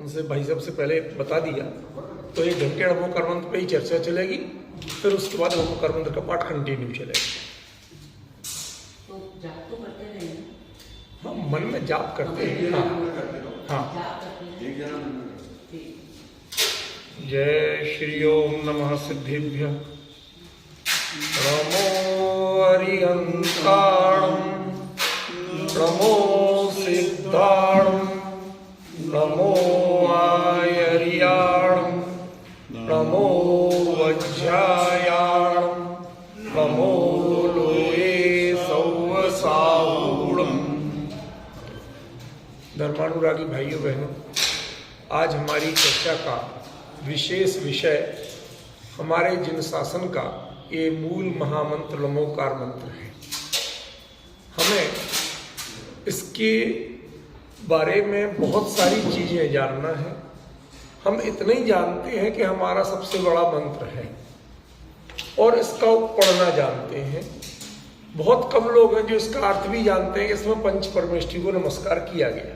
उनसे भाई साहब से पहले बता दिया, तो 1 घंटे नमोकार मंत्र पे ही चर्चा चलेगी, फिर उसके बाद नमोकार मंत्र का पाठ कंटिन्यू चलेगा। तो जाप तो करते रहे हैं? हाँ, मन में जाप करते हैं। हाँ हाँ। जाप करते हैं। जय श्री ओम नमः सिद्धिभ्य नमो अरिहंताणं नमो सिद्धाणं नमो आयर्याणं नमो वज्रायाणं नमो लोये सौवसाहूणम्। धर्मानुरागी भाइयों बहनों, आज हमारी चर्चा का विशेष विषय हमारे जिन शासन का ये मूल महामंत्र नमोकार मंत्र है। हमें इसके बारे में बहुत सारी चीजें जानना है। हम इतने ही जानते हैं कि हमारा सबसे बड़ा मंत्र है और इसका पढ़ना जानते हैं। बहुत कम लोग हैं जो इसका अर्थ भी जानते हैं कि इसमें पंच परमेष्ठी को नमस्कार किया गया,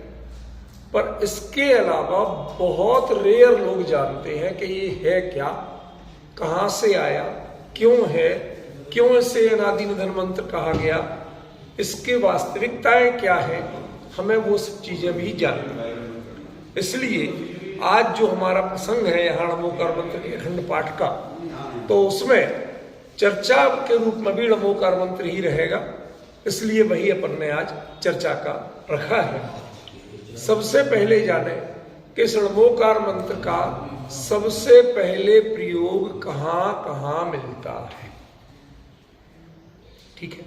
पर इसके अलावा बहुत रेयर लोग जानते हैं कि ये है क्या, कहाँ से आया, क्यों है, क्यों इसे अनादि निधन मंत्र कहा गया, इसके वास्तविकताएं क्या है, हमें वो सब चीजें भी जानना है। इसलिए आज जो हमारा प्रसंग है यहाँ नमोकार मंत्र के अखंड पाठ का, तो उसमें चर्चा के रूप में भी नमोकार मंत्र ही रहेगा, इसलिए वही अपन ने आज चर्चा का रखा है। सबसे पहले जाने कि इस नमोकार मंत्र का सबसे पहले प्रयोग कहाँ कहाँ मिलता है। ठीक है,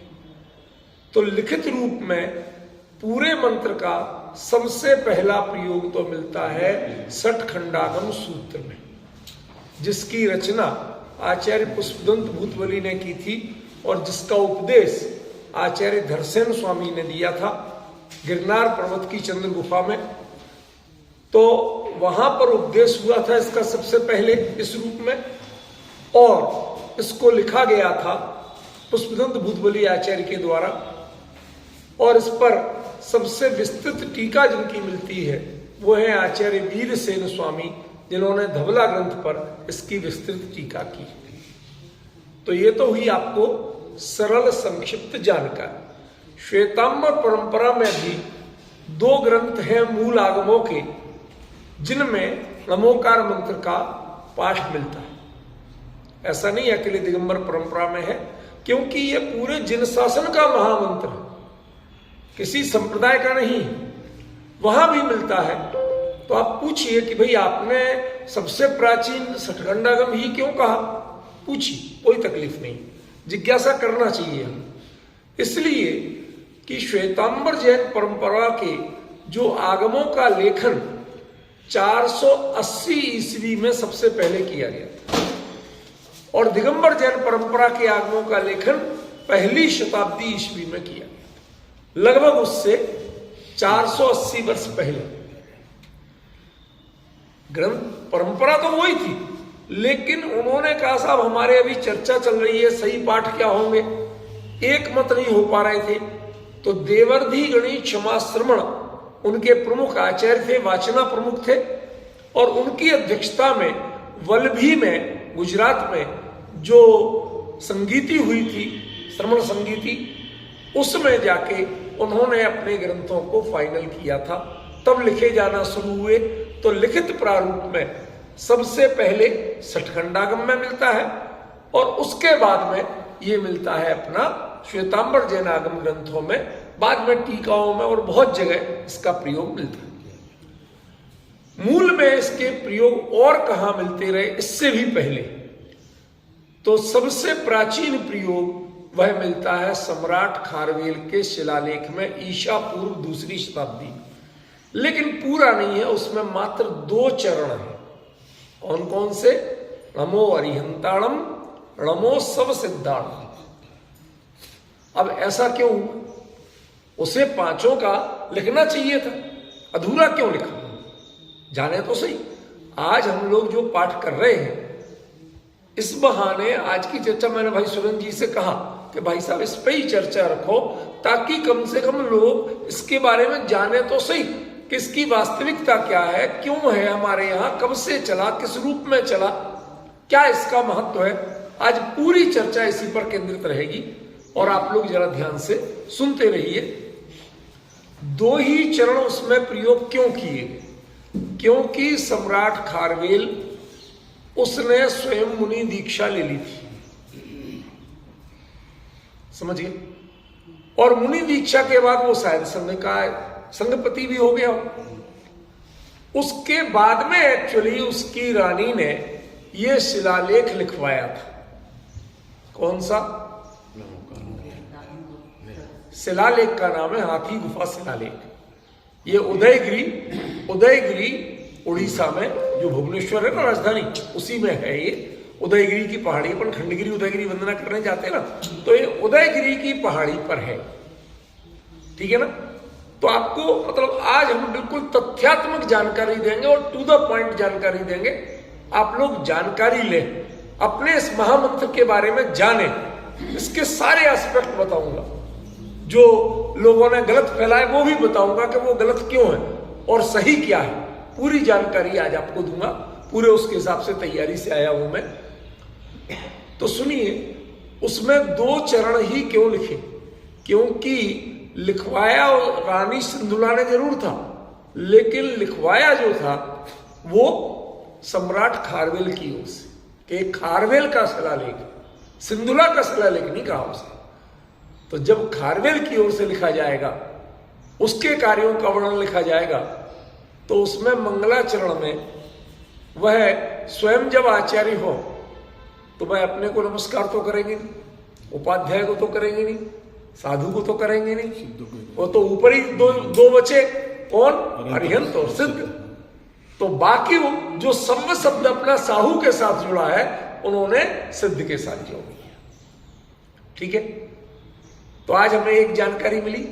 तो लिखित रूप में पूरे मंत्र का सबसे पहला प्रयोग तो मिलता है षटखंडागम सूत्र में, जिसकी रचना आचार्य पुष्पदंत भूतबली ने की थी और जिसका उपदेश आचार्य धरसेन स्वामी ने दिया था गिरनार पर्वत की चंद्र गुफा में। तो वहां पर उपदेश हुआ था इसका सबसे पहले इस रूप में, और इसको लिखा गया था पुष्पदंत भूतबली आचार्य के द्वारा, और इस पर सबसे विस्तृत टीका जिनकी मिलती है वो है आचार्य वीरसेन स्वामी, जिन्होंने धवला ग्रंथ पर इसकी विस्तृत टीका की। तो ये तो हुई आपको सरल संक्षिप्त जानकारी। श्वेतांबर परंपरा में भी 2 ग्रंथ हैं मूल आगमों के, जिनमें नमोकार मंत्र का पाठ मिलता है। ऐसा नहीं अकेले दिगंबर परंपरा में है, क्योंकि ये पूरे जिन शासन का महामंत्र है, किसी संप्रदाय का नहीं, वहां भी मिलता है। तो आप पूछिए कि भाई आपने सबसे प्राचीन षटखंडागम ही क्यों कहा, पूछिए, कोई तकलीफ नहीं, जिज्ञासा करना चाहिए हम। इसलिए कि श्वेतांबर जैन परंपरा के जो आगमों का लेखन 480 ईस्वी में सबसे पहले किया गया था, और दिगंबर जैन परंपरा के आगमों का लेखन 1ली शताब्दी ईस्वी में किया गया, लगभग उससे 480 वर्ष पहले। ग्रंथ परंपरा तो वही थी, लेकिन उन्होंने कहा साहब हमारे अभी चर्चा चल रही है, सही पाठ क्या होंगे, एक मत नहीं हो पा रहे थे। तो देवर्धि गणी क्षमा श्रमण उनके प्रमुख आचार्य थे, वाचना प्रमुख थे, और उनकी अध्यक्षता में वल्लभी में गुजरात में जो संगीति हुई थी, श्रमण संगीति, उसमें जाके उन्होंने अपने ग्रंथों को फाइनल किया था। तब लिखे जाना शुरू हुए। तो लिखित प्रारूप में सबसे पहले षटखंडागम में मिलता है, और उसके बाद में ये मिलता है अपना श्वेतांबर जैन आगम ग्रंथों में, बाद में टीकाओं में और बहुत जगह इसका प्रयोग मिलता है। मूल में इसके प्रयोग और कहां मिलते रहे इससे भी पहले, तो सबसे प्राचीन प्रयोग वह मिलता है सम्राट खारवेल के शिलालेख में ईसा पूर्व 2री शताब्दी, लेकिन पूरा नहीं है, उसमें मात्र 2 चरण हैं। कौन कौन से? नमो अरिहंताणम, नमो सब सिद्धाणम। अब ऐसा क्यों? उसे 5 का लिखना चाहिए था, अधूरा क्यों लिखा? जाने तो सही, आज हम लोग जो पाठ कर रहे हैं, इस बहाने आज की चर्चा मैंने भाई सुरेंद्र जी से कहा कि भाई साहब इस पे ही चर्चा रखो, ताकि कम से कम लोग इसके बारे में जाने तो सही कि इसकी वास्तविकता क्या है, क्यों है हमारे यहाँ, कब से चला, किस रूप में चला, क्या इसका महत्व है। आज पूरी चर्चा इसी पर केंद्रित रहेगी और आप लोग जरा ध्यान से सुनते रहिए। 2 ही चरण उसमें प्रयोग क्यों किए? क्योंकि सम्राट खारवेल उसने स्वयं मुनि दीक्षा ले ली थी, समझिए। और मुनि दीक्षा के बाद वो शायद संघपति भी हो गया। उसके बाद में एक्चुअली उसकी रानी ने ये शिलालेख लिखवाया था। कौन सा शिलालेख? का नाम है हाथी गुफा शिलालेख। ये उदयगिरी उड़ीसा में, जो भुवनेश्वर है ना राजधानी, उसी में है ये। उदयगिरी की पहाड़ी पर खंडगिरी उदयगिरी वंदना करने जाते हैं ना, तो ये उदयगिरी की पहाड़ी पर है, ठीक है ना। तो आपको मतलब आज हम बिल्कुल तथ्यात्मक जानकारी देंगे और टू द पॉइंट जानकारी देंगे। आप लोग जानकारी लें, अपने इस महामंत्र के बारे में जाने, इसके सारे एस्पेक्ट बताऊंगा। जो लोगों ने गलत फैलाए वो भी बताऊंगा कि वो गलत क्यों है और सही क्या है। पूरी जानकारी आज आपको दूंगा, पूरे उसके हिसाब से तैयारी से आया हूं मैं। तो सुनिए, उसमें 2 चरण ही क्यों लिखे? क्योंकि लिखवाया रानी सिंधुला ने जरूर था, लेकिन लिखवाया जो था वो सम्राट खारवेल की ओर से, कि खारवेल का शिलालेख, सिंधुला का शिलालेख नहीं कहा उसे। तो जब खारवेल की ओर से लिखा जाएगा, उसके कार्यों का वर्णन लिखा जाएगा, तो उसमें मंगलाचरण में वह स्वयं जब आचार्य हो तो वह अपने को नमस्कार तो करेंगे नहीं, उपाध्याय को तो करेंगे नहीं, साधु को तो करेंगे नहीं, वो तो ऊपर ही दो बचे, कौन? अरिहंत और सिद्ध। तो बाकी जो सम्म शब्द अपना साहू के साथ जुड़ा है, उन्होंने सिद्ध के साथ जोड़ दिया, ठीक है। तो आज हमें एक जानकारी मिली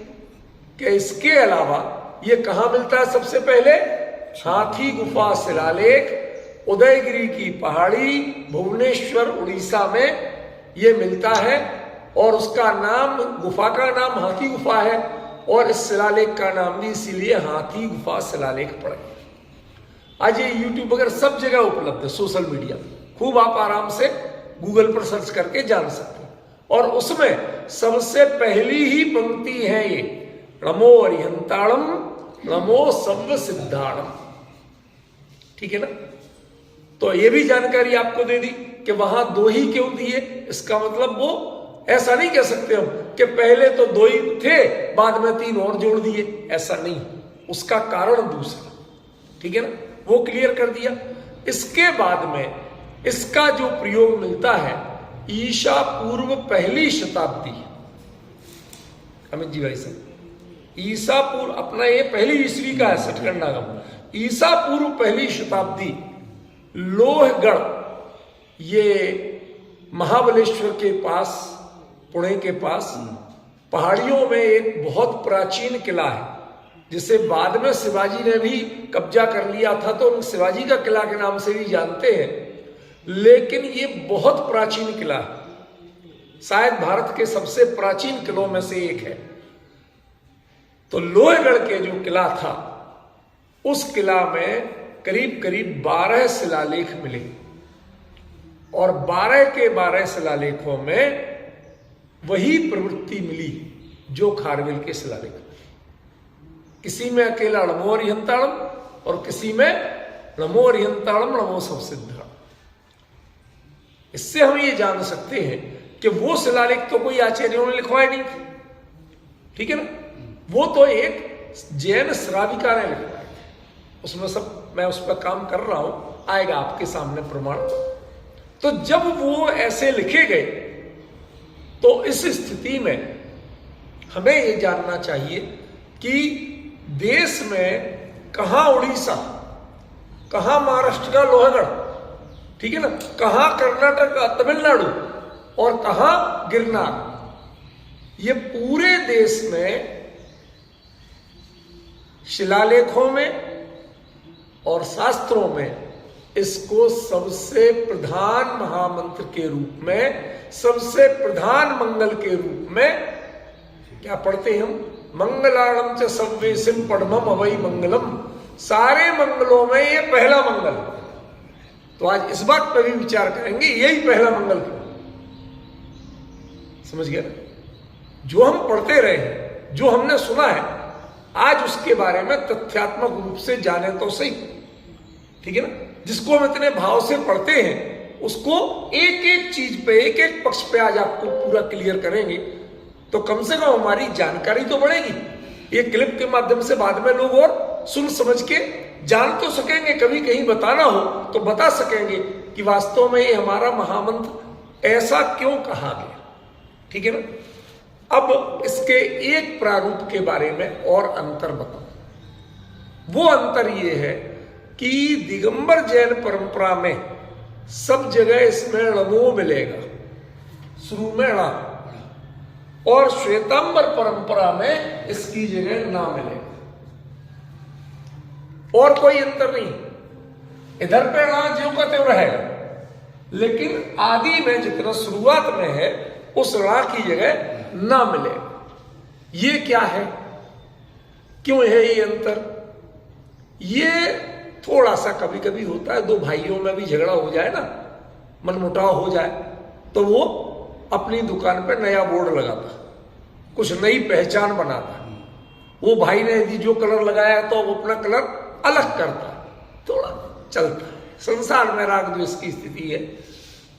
कि इसके अलावा ये कहां मिलता है? सबसे पहले हाथी गुफा शिलालेख, उदयगिरी की पहाड़ी, भुवनेश्वर उड़ीसा में ये मिलता है। और उसका नाम, गुफा का नाम हाथी गुफा है, और इस शिलालेख का नाम भी इसीलिए हाथी गुफा शिलालेख पड़ा। आज ये यूट्यूब वगैरह सब जगह उपलब्ध है, सोशल मीडिया, खूब आप आराम से गूगल पर सर्च करके जान सकते हैं। और उसमें सबसे पहली ही पंक्ति है ये, नमो अरिहंताणम नमो सर्व सिद्धाणम, ठीक है ना। तो ये भी जानकारी आपको दे दी कि वहां 2 ही क्यों दिए। इसका मतलब वो ऐसा नहीं कह सकते हम कि पहले तो 2 ही थे, बाद में 3 और जोड़ दिए, ऐसा नहीं। उसका कारण दूसरा, ठीक है ना, वो क्लियर कर दिया। इसके बाद में इसका जो प्रयोग मिलता है ईशा पूर्व 1ली शताब्दी, अमित जी भाई साहब, ईसा पूर्व अपना ये 1ली ईस्वी का है सठकंडागम, ईसा पूर्व 1ली शताब्दी, लोहगढ़, ये महाबलेश्वर के पास, पुणे के पास पहाड़ियों में एक बहुत प्राचीन किला है, जिसे बाद में शिवाजी ने भी कब्जा कर लिया था, तो उन शिवाजी का किला के नाम से भी जानते हैं। लेकिन ये बहुत प्राचीन किला है, शायद भारत के सबसे प्राचीन किलों में से एक है। तो लोहगढ़ के जो किला था, उस किला में करीब करीब 12 शिलालेख मिले, और 12 के 12 शिलालेखों में वही प्रवृत्ति मिली जो खारवेल के शिलालेख। किसी में अकेला नमो अरिहंताणम और किसी में नमो अरिहंताणम नमो सब सिद्धाणम। इससे हम ये जान सकते हैं कि वो शिलालेख तो कोई आचार्यों ने लिखवाए नहीं थे, ठीक है ना, वो तो एक जैन श्राविका ने लिखवाए थे। उसमें सब मैं उस पर काम कर रहा हूं, आएगा आपके सामने प्रमाण। तो जब वो ऐसे लिखे गए, तो इस स्थिति में हमें ये जानना चाहिए कि देश में कहां उड़ीसा, कहां महाराष्ट्र का लोहगढ़, ठीक है ना, कहां कर्नाटक का तमिलनाडु और कहां गिरनार, ये पूरे देश में शिलालेखों में और शास्त्रों में इसको सबसे प्रधान महामंत्र के रूप में, सबसे प्रधान मंगल के रूप में क्या पढ़ते हैं हम? मंगलाणम च सव्वेसिम पढ़मम अवै मंगलम, सारे मंगलों में ये पहला मंगल। तो आज इस बात पर भी विचार करेंगे, यही पहला मंगल क्यों। समझ गया ना? जो हम पढ़ते रहे, जो हमने सुना है, आज उसके बारे में तथ्यात्मक रूप से जाने तो सही, ठीक है ना? जिसको हम इतने भाव से पढ़ते हैं, उसको एक एक चीज पे, एक एक पक्ष पे आज आपको पूरा क्लियर करेंगे, तो कम से कम हमारी जानकारी तो बढ़ेगी। ये क्लिप के माध्यम से बाद में लोग और सुन समझ के जान तो सकेंगे, कभी कहीं बताना हो तो बता सकेंगे कि वास्तव में ये हमारा महामंत्र ऐसा क्यों कहा गया, ठीक है ना? अब इसके एक प्रारूप के बारे में और अंतर बताऊं। वो अंतर ये है कि दिगंबर जैन परंपरा में सब जगह इसमें णमो मिलेगा, शुरू में णा, और श्वेतांबर परंपरा में इसकी जगह ना मिलेगा, और कोई अंतर नहीं। इधर पे णा ज्यों का त्यों रहेगा, लेकिन आदि में जितना शुरुआत में है उस णा की जगह ना मिलेगा। ये क्या है, क्यों है ये अंतर? ये थोड़ा सा कभी कभी होता है, दो भाइयों में भी झगड़ा हो जाए ना, मनमुटाव हो जाए, तो वो अपनी दुकान पे नया बोर्ड लगाता, कुछ नई पहचान बनाता। वो भाई ने यदि जो कलर लगाया तो वो अपना कलर अलग करता, थोड़ा चलता है। संसार में राग द्वेष की स्थिति है।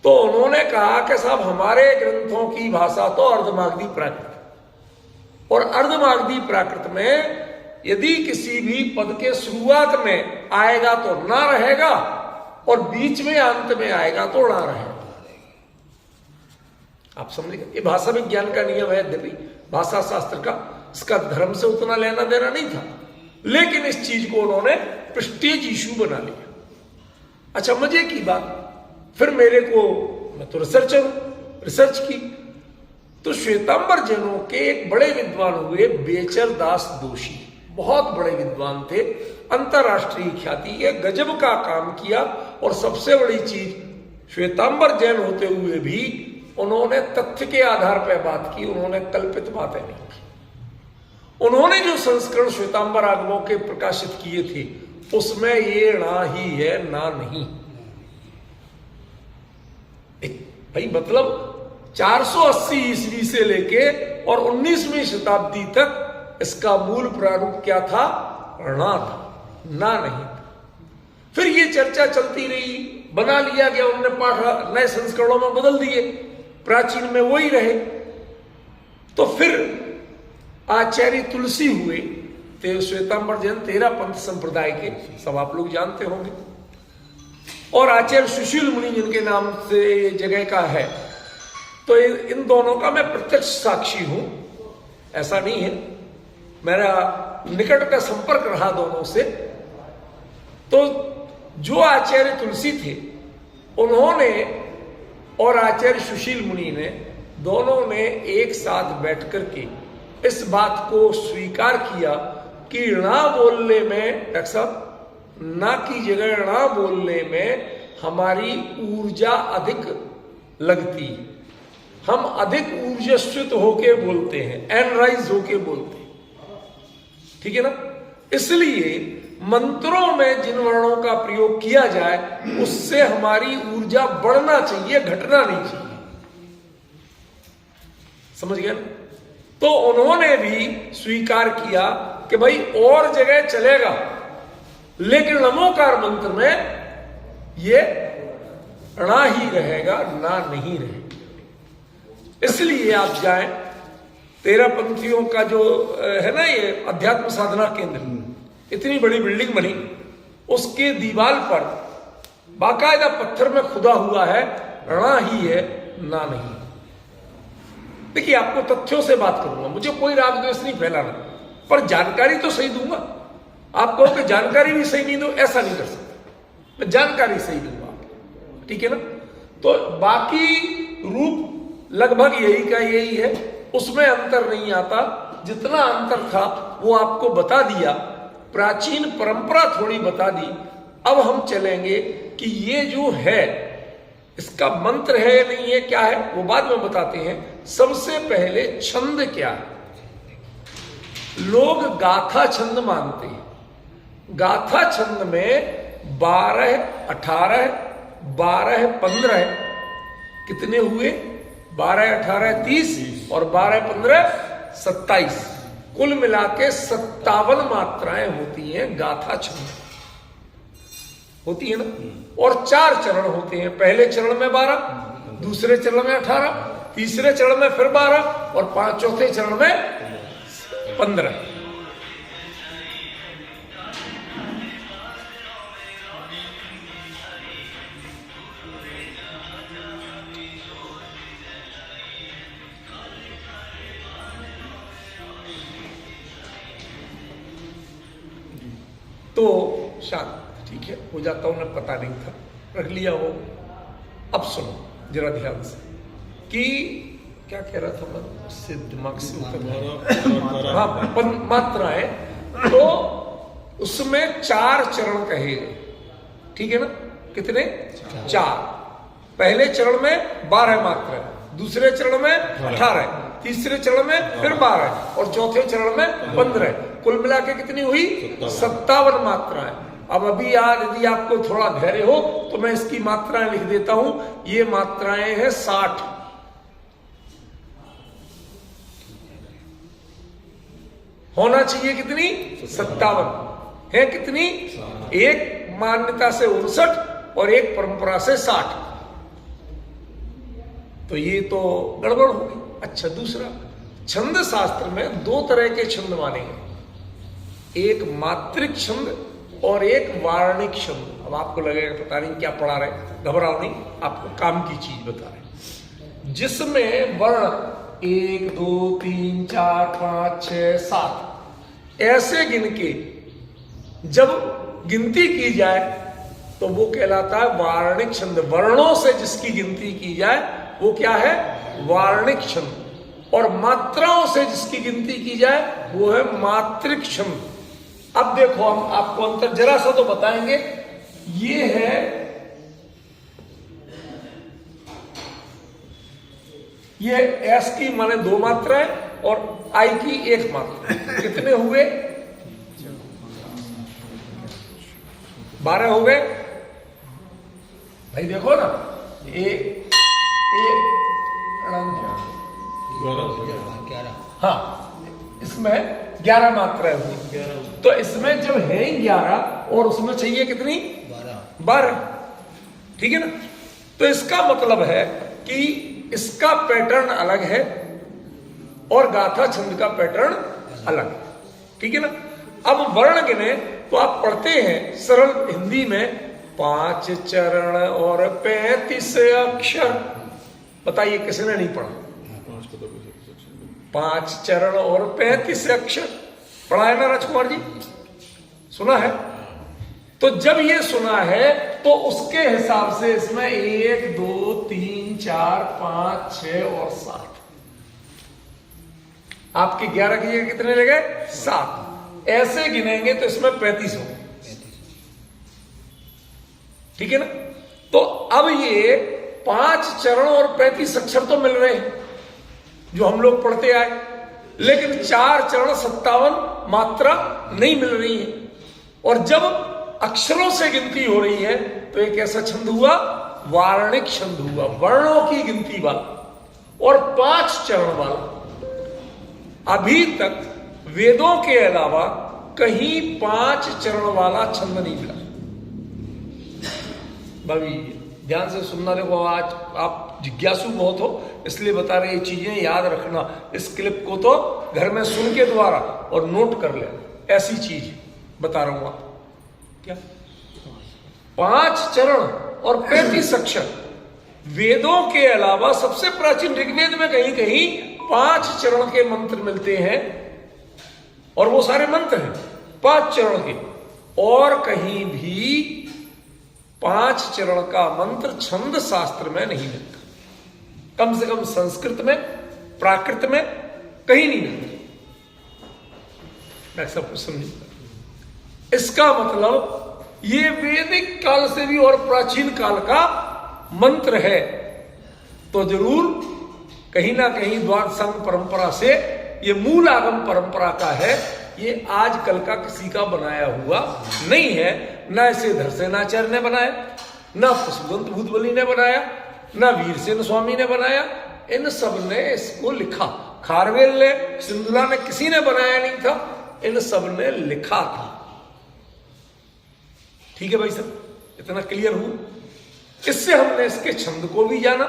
तो उन्होंने कहा कि साहब हमारे ग्रंथों की भाषा तो अर्धमागधी प्राकृत, और अर्धमागधी प्राकृत में यदि किसी भी पद के शुरुआत में आएगा तो ना रहेगा, और बीच में अंत में आएगा तो ना रहेगा। आप समझिए, ये भाषा विज्ञान का नियम है, यद्यपि भाषा शास्त्र का इसका धर्म से उतना लेना देना नहीं था, लेकिन इस चीज को उन्होंने प्रेस्टीज इशू बना लिया। अच्छा, मजे की बात, फिर मेरे को, मैं तो रिसर्चर हूं, रिसर्च की, तो श्वेतांबर जैनों के एक बड़े विद्वान हुए बेचर दास दोषी, बहुत बड़े विद्वान थे, अंतरराष्ट्रीय ख्याति है, गजब का काम किया। और सबसे बड़ी चीज, श्वेतांबर जैन होते हुए भी उन्होंने तथ्य के आधार पर बात की, उन्होंने कल्पित बातें नहीं की। उन्होंने जो संस्करण श्वेतांबर आगमों के प्रकाशित किए थे उसमें ये ना ही है, ना नहीं। भाई मतलब 480 ईस्वी से लेके और 19वीं शताब्दी तक इसका मूल प्रारूप क्या था? णा था, ना नहीं था। फिर ये चर्चा चलती रही, बना लिया गया, उन्होंने पाठ नए संस्करणों में बदल दिए, प्राचीन में वही रहे। तो फिर आचार्य तुलसी हुए, श्वेतांबर जैन 13 पंथ संप्रदाय के, सब आप लोग जानते होंगे, और आचार्य सुशील मुनि जिनके नाम से जगह का है। तो इन दोनों का मैं प्रत्यक्ष साक्षी हूं, ऐसा नहीं है, मेरा निकट का संपर्क रहा दोनों से। तो जो आचार्य तुलसी थे उन्होंने और आचार्य सुशील मुनि ने, दोनों ने एक साथ बैठकर के इस बात को स्वीकार किया कि णा बोलने में, डॉक्टर साहब, ना की जगह णा बोलने में हमारी ऊर्जा अधिक लगती है, हम अधिक ऊर्जस्वित होके बोलते हैं, एनराइज होके बोलते हैं, ठीक है ना? इसलिए मंत्रों में जिन वर्णों का प्रयोग किया जाए उससे हमारी ऊर्जा बढ़ना चाहिए, घटना नहीं चाहिए। समझ गए ना? तो उन्होंने भी स्वीकार किया कि भाई और जगह चलेगा, लेकिन नमोकार मंत्र में ये णा ही रहेगा, ना नहीं रहेगा। इसलिए आप जाएं, 13 पंथियों का जो है ना ये अध्यात्म साधना केंद्र, इतनी बड़ी बिल्डिंग बनी, उसके दीवार पर बाकायदा पत्थर में खुदा हुआ है, णा ही है, ना नहीं। देखिए, आपको तथ्यों से बात करूंगा, मुझे कोई राग द्वेष नहीं फैलाना, पर जानकारी तो सही दूंगा। आप कहो कि जानकारी भी सही नहीं दो, ऐसा नहीं कर सकता, मैं जानकारी सही दूंगा, ठीक है ना? तो बाकी रूप लगभग यही का यही है, उसमें अंतर नहीं आता। जितना अंतर था वो आपको बता दिया, प्राचीन परंपरा थोड़ी बता दी। अब हम चलेंगे कि ये जो है इसका मंत्र है या नहीं है, क्या है, वो बाद में बताते हैं। सबसे पहले छंद क्या है? लोग गाथा छंद मानते हैं। गाथा छंद में 12, 18, 12, 15 कितने हुए? 12, 18, 30 और 12, 15, 27। कुल मिला के 57 मात्राएं होती हैं गाथा छंद होती है ना। और 4 चरण होते हैं। पहले चरण में 12, दूसरे चरण में 18, तीसरे चरण में फिर 12 और चौथे चरण में 15। तो शांत, ठीक है, हो जाता हूं, उन्हें पता नहीं था, रख लिया हो। अब सुनो जरा ध्यान से कि क्या कह रहा था मैं, उससे दिमाग से उतर। हाँ, मात्राएं, तो उसमें 4 चरण कहे गए, ठीक है ना। कितने? 4। पहले चरण में 12 मात्राएं, दूसरे चरण में 18, तीसरे चरण में फिर 12 और चौथे चरण में 15। कुल मिला के कितनी हुई? 57 मात्राएं। अब अभी यार यदि आपको थोड़ा धैर्य हो तो मैं इसकी मात्राएं लिख देता हूं। ये मात्राएं हैं 60। होना चाहिए कितनी? 57 है। कितनी? एक मान्यता से 59 और एक परंपरा से 60। तो ये तो गड़बड़ हो गई। अच्छा, दूसरा, छंद शास्त्र में 2 तरह के छंद माने हैं, एक मात्रिक छंद और एक वार्णिक छंद। अब आपको लगेगा पता नहीं क्या पढ़ा रहे, घबराओ नहीं, आपको काम की चीज बता रहे। जिसमें वर्ण 1, 2, 3, 4, 5, 6, 7 ऐसे गिन के जब गिनती की जाए तो वो कहलाता है वार्णिक छंद। वर्णों से जिसकी गिनती की जाए वो क्या है? वार्णिक छंद। और मात्राओं से जिसकी गिनती की जाए वो है मात्रिक छंद। अब देखो, हम आपको अंतर जरा सा तो बताएंगे। ये है ये एस की माने 2 मात्राएं और आई की 1 मात्रा। कितने हुए? 12 हो गए भाई। देखो ना, हाँ, इसमें 11 मात्राएं हुई। तो इसमें जब है 11 और उसमें चाहिए कितनी? 12। ठीक है ना। तो इसका मतलब है कि इसका पैटर्न अलग है और गाथा छंद का पैटर्न अलग है। ठीक है ना। अब वर्ण गिने तो आप पढ़ते हैं सरल हिंदी में 5 चरण और 35 अक्षर। बताइए किसने नहीं पढ़ा? 5 चरण और 35 अक्षर पढ़ा है ना राजकुमार जी? सुना है? तो जब ये सुना है तो उसके हिसाब से इसमें 1, 2, 3, 4, 5, 6 और 7। आपके 11 की जगह कितने ले गए? 7। ऐसे गिनेंगे तो इसमें 35 हो। ठीक है ना। तो अब ये 5 चरण और 35 अक्षर तो मिल रहे हैं जो हम लोग पढ़ते आए, लेकिन 4 चरण 57 मात्रा नहीं मिल रही है। और जब अक्षरों से गिनती हो रही है तो एक ऐसा छंद हुआ, वार्णिक छंद हुआ, वर्णों की गिनती वाला और 5 चरण वाला। अभी तक वेदों के अलावा कहीं 5 चरण वाला छंद नहीं मिला। भाभी ध्यान से सुनना। देखो, आज आप जिज्ञासु बहुत हो इसलिए बता रहे, ये चीजें याद रखना। इस क्लिप को तो घर में सुन के द्वारा और नोट कर ले, ऐसी चीज बता रहा हूं। आप क्या 5 चरण और 35 अक्षर वेदों के अलावा सबसे प्राचीन ऋग्वेद में कहीं कहीं 5 चरण के मंत्र मिलते हैं और वो सारे मंत्र हैं 5 चरण के। और कहीं भी 5 चरण का मंत्र छंद शास्त्र में नहीं मिलता। कम से कम संस्कृत में, प्राकृत में कहीं नहीं मिलता। मैं सब कुछ समझ। इसका मतलब ये वैदिक काल से भी और प्राचीन काल का मंत्र है। तो जरूर कहीं ना कहीं द्वादश संघ परंपरा से ये मूल आगम परंपरा का है, ये आजकल का किसी का बनाया हुआ नहीं है। ना इसे धरसेनाचार्य ने बनाया, ना पुष्पवंत भूतबली ने बनाया, ना वीरसेन स्वामी ने बनाया, इन सब ने इसको लिखा। खारवेल ने, सिंधुला ने, किसी ने बनाया नहीं था, इन सब ने लिखा था। ठीक है भाई साहब, इतना क्लियर हुआ। इससे हमने इसके छंद को भी जाना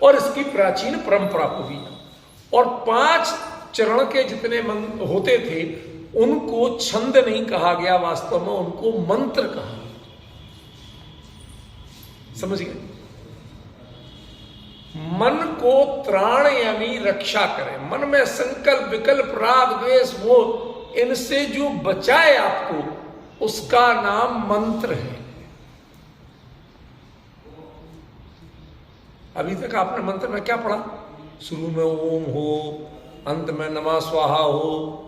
और इसकी प्राचीन परंपरा को भी जाना। और 5 चरण के जितने मंत्र होते थे उनको छंद नहीं कहा गया, वास्तव में उनको मंत्र कहा गया। समझ गए? मन को त्राण यानी रक्षा करें, मन में संकल्प, विकल्प, राग, द्वेष, मोह, इनसे जो बचाए आपको, उसका नाम मंत्र है। अभी तक आपने मंत्र में क्या पढ़ा? शुरू में ओम हो, अंत में नमः स्वाहा हो,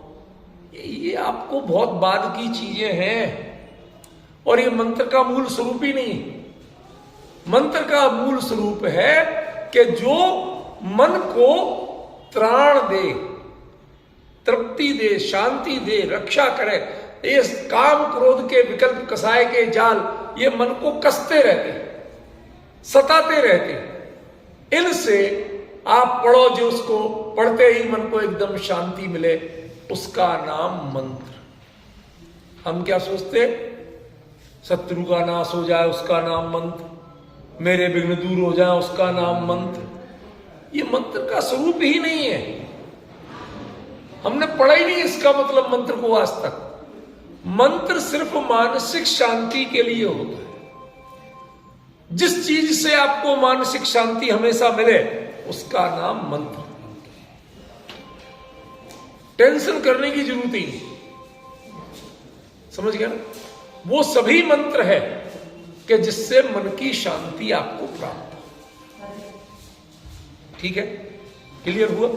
ये आपको बहुत बाद की चीजें हैं और ये मंत्र का मूल स्वरूप ही नहीं। मंत्र का मूल स्वरूप है कि जो मन को त्राण दे, तृप्ति दे, शांति दे, रक्षा करे। ये काम क्रोध के विकल्प, कसाय के जाल, ये मन को कसते रहते, सताते रहते। इनसे आप पढ़ो, जो उसको पढ़ते ही मन को एकदम शांति मिले, उसका नाम मंत्र। हम क्या सोचते? शत्रु का नाश हो जाए उसका नाम मंत्र, मेरे विघ्न दूर हो जाए उसका नाम मंत्र। ये मंत्र का स्वरूप ही नहीं है, हमने पढ़ा ही नहीं इसका मतलब मंत्र को आज तक। मंत्र सिर्फ मानसिक शांति के लिए होता है। जिस चीज से आपको मानसिक शांति हमेशा मिले, उसका नाम मंत्र। टेंशन करने की जरूरत ही नहीं। समझ गया ना? वो सभी मंत्र है कि जिससे मन की शांति आपको प्राप्त हो। ठीक है, क्लियर हुआ?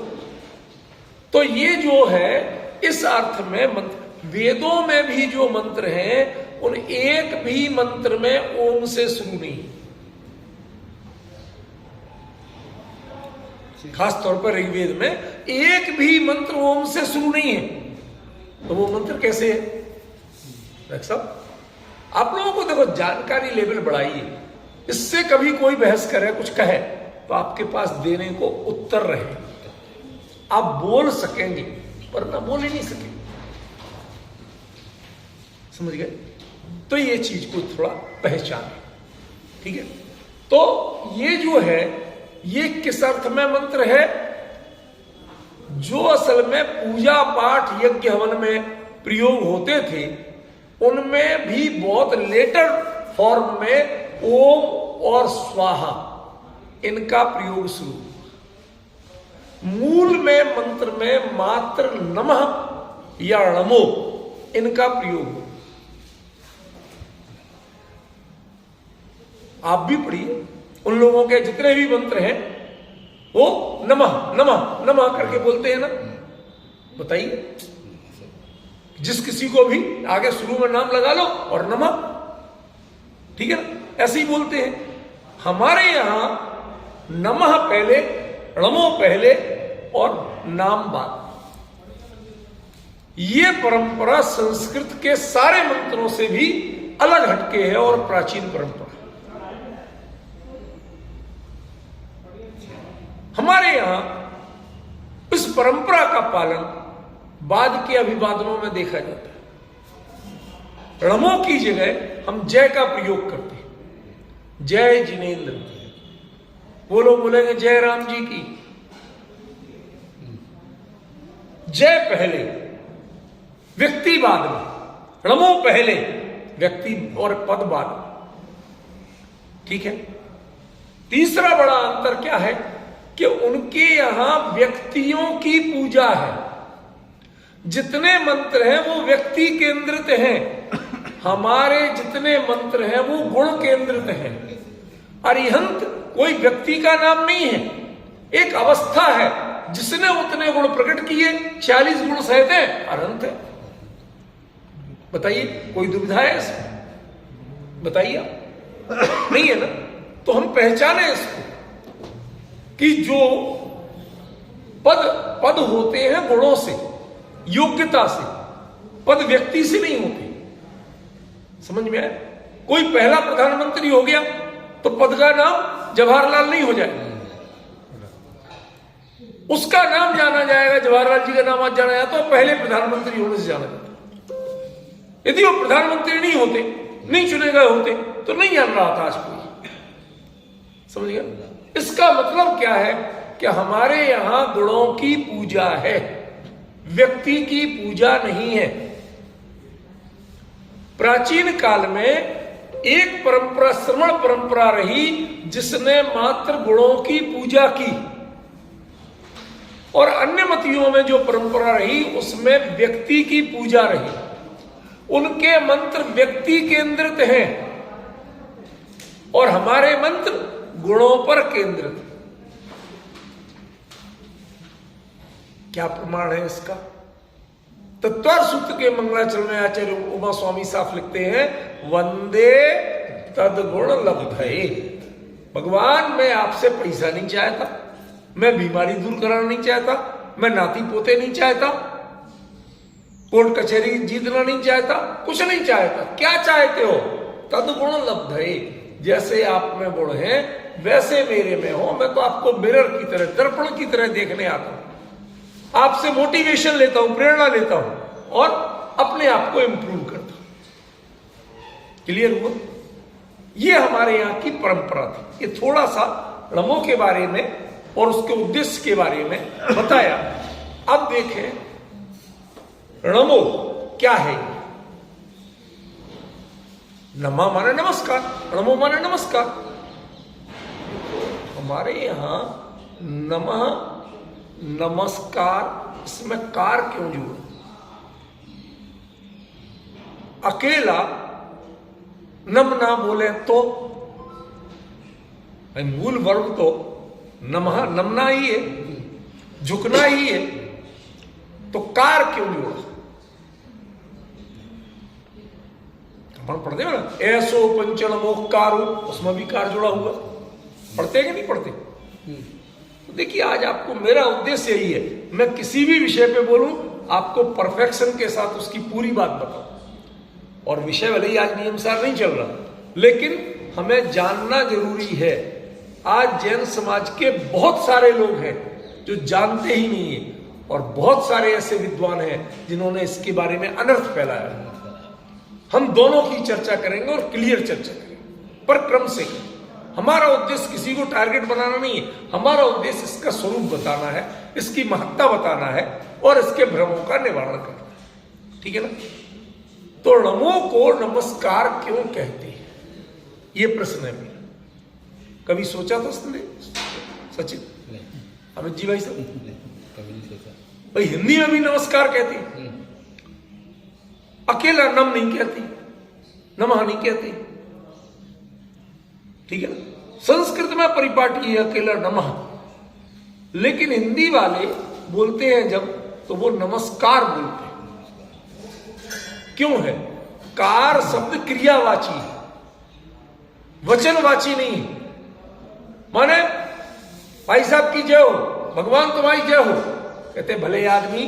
तो ये जो है, इस अर्थ में मंत्र, वेदों में भी जो मंत्र हैं उन एक भी मंत्र में ओम से शुरू नहीं। खास तौर पर ऋग्वेद में एक भी मंत्र ओम से शुरू नहीं है। तो वो मंत्र कैसे है? डॉक्टर साहब, आप लोगों को देखो, जानकारी लेवल बढ़ाइए। इससे कभी कोई बहस करे, कुछ कहे, तो आपके पास देने को उत्तर रहे। आप बोल सकेंगे, पर ना बोल ही नहीं सकेंगे। समझ गए? तो ये चीज को थोड़ा पहचान। ठीक है? तो ये जो है, ये किस अर्थ में मंत्र है? जो असल में पूजा पाठ यज्ञ हवन में प्रयोग होते थे, उनमें भी बहुत लेटर फॉर्म में ओम और स्वाहा इनका प्रयोग शुरू। मूल में मंत्र में मात्र नमः या नमो इनका प्रयोग। आप भी पढ़िए, उन लोगों के जितने भी मंत्र हैं वो नमः नमः नमः करके बोलते हैं ना। बताइए, जिस किसी को भी आगे शुरू में नाम लगा लो और नमः, ठीक है ना, ऐसे ही बोलते हैं। हमारे यहां नमः पहले, नमो पहले और नाम बाद। ये परंपरा संस्कृत के सारे मंत्रों से भी अलग हटके है और प्राचीन परंपरा। हमारे यहां इस परंपरा का पालन बाद के अभिवादनों में देखा जाता है। णमो की जगह हम जय का प्रयोग करते हैं। जय जिनेन्द्र, वो लोग बोलेंगे जय राम जी की। जय पहले, व्यक्ति बाद में। णमो पहले, व्यक्ति और पद बाद में। ठीक है? तीसरा बड़ा अंतर क्या है कि उनके यहां व्यक्तियों की पूजा है। जितने मंत्र हैं वो व्यक्ति केंद्रित हैं, हमारे जितने मंत्र हैं वो गुण केंद्रित हैं। अरिहंत कोई व्यक्ति का नाम नहीं है, एक अवस्था है। जिसने उतने गुण प्रकट किए, 40 गुण सहित है, अरहंत है। बताइए, कोई दुविधा है इसमें? बताइए, नहीं है ना? तो हम पहचाने इसको कि जो पद होते हैं गुणों से, योग्यता से, पद व्यक्ति से नहीं होते। समझ में आया? कोई पहला प्रधानमंत्री हो गया तो पद का नाम जवाहरलाल नहीं हो जाएगा, उसका नाम जाना जाएगा। जवाहरलाल जी का नाम आज जाना जाता है, पहले प्रधानमंत्री होने से जाना जाता। यदि वो प्रधानमंत्री नहीं होते, नहीं चुने गए होते, तो नहीं जान रहा था आज कोई। समझ गया? इसका मतलब क्या है कि हमारे यहां गुणों की पूजा है, व्यक्ति की पूजा नहीं है। प्राचीन काल में एक परंपरा, श्रवण परंपरा रही, जिसने मात्र गुणों की पूजा की, और अन्य मतियों में जो परंपरा रही उसमें व्यक्ति की पूजा रही। उनके मंत्र व्यक्ति केंद्रित हैं और हमारे मंत्र गुणों पर केंद्रित। क्या प्रमाण है इसका? तत्वार सूत्र के मंगलाचरण में आचार्य उमा स्वामी साफ लिखते हैं, वंदे तदगुण लब्धये। भगवान, मैं आपसे पैसा नहीं चाहता, मैं बीमारी दूर कराना नहीं चाहता, मैं नाती पोते नहीं चाहता, कोर्ट कचहरी जीतना नहीं चाहता, कुछ नहीं चाहता। क्या चाहते हो? तदगुण लब्धये। जैसे आप में गुण हैं वैसे मेरे में हो। मैं तो आपको मिरर की तरह, दर्पण की तरह देखने आता हूं, आपसे मोटिवेशन लेता हूं, प्रेरणा लेता हूं और अपने आप को इंप्रूव करता हूं। क्लियर हुआ? ये हमारे यहां की परंपरा थी। ये थोड़ा सा रमो के बारे में और उसके उद्देश्य के बारे में बताया। अब देखें नमो क्या है। नमा माने नमस्कार, नमो माने नमस्कार। हमारे यहां नमः, नमस्कार, इसमें कार क्यों जुड़ा? अकेला नम ना बोले तो मूल वर्ग तो नमः, नमना ही है, झुकना ही है, तो कार क्यों जुड़ा? अपन पढ़ते हो ना, ऐसो पंचन मोहकारो, उसमें भी कार जुड़ा हुआ। पढ़ते कि नहीं पढ़ते? तो देखिए, आज आपको मेरा उद्देश्य यही है, मैं किसी भी विषय पे बोलूं आपको परफेक्शन के साथ उसकी पूरी बात बताऊं। और विषय भले ही आज नियमसार नहीं चल रहा, लेकिन हमें जानना जरूरी है। आज जैन समाज के बहुत सारे लोग हैं जो जानते ही नहीं है, और बहुत सारे ऐसे विद्वान हैं जिन्होंने इसके बारे में अनर्थ फैलाया। हम दोनों की चर्चा करेंगे और क्लियर चर्चा करेंगे, पर क्रम से। हमारा उद्देश्य किसी को टारगेट बनाना नहीं है, हमारा उद्देश्य इसका स्वरूप बताना है, इसकी महत्ता बताना है और इसके भ्रमों का निवारण करना है। ठीक है ना? तो नमो को नमस्कार क्यों कहते हैं, ये प्रश्न है मेरा। कभी सोचा था सचिन, अमित जी भाई साहब? भाई हिंदी में भी नमस्कार कहती, अकेला नम नहीं कहती, नमः नहीं कहती। ठीक है ना? संस्कृत में परिपाटी है अकेला नमः, लेकिन हिंदी वाले बोलते हैं जब, तो वो नमस्कार बोलते हैं। क्यों है? कार शब्द क्रियावाची, वचनवाची नहीं। माने भाई साहब की जय हो, भगवान तुम्हारी जय हो, कहते भले आदमी,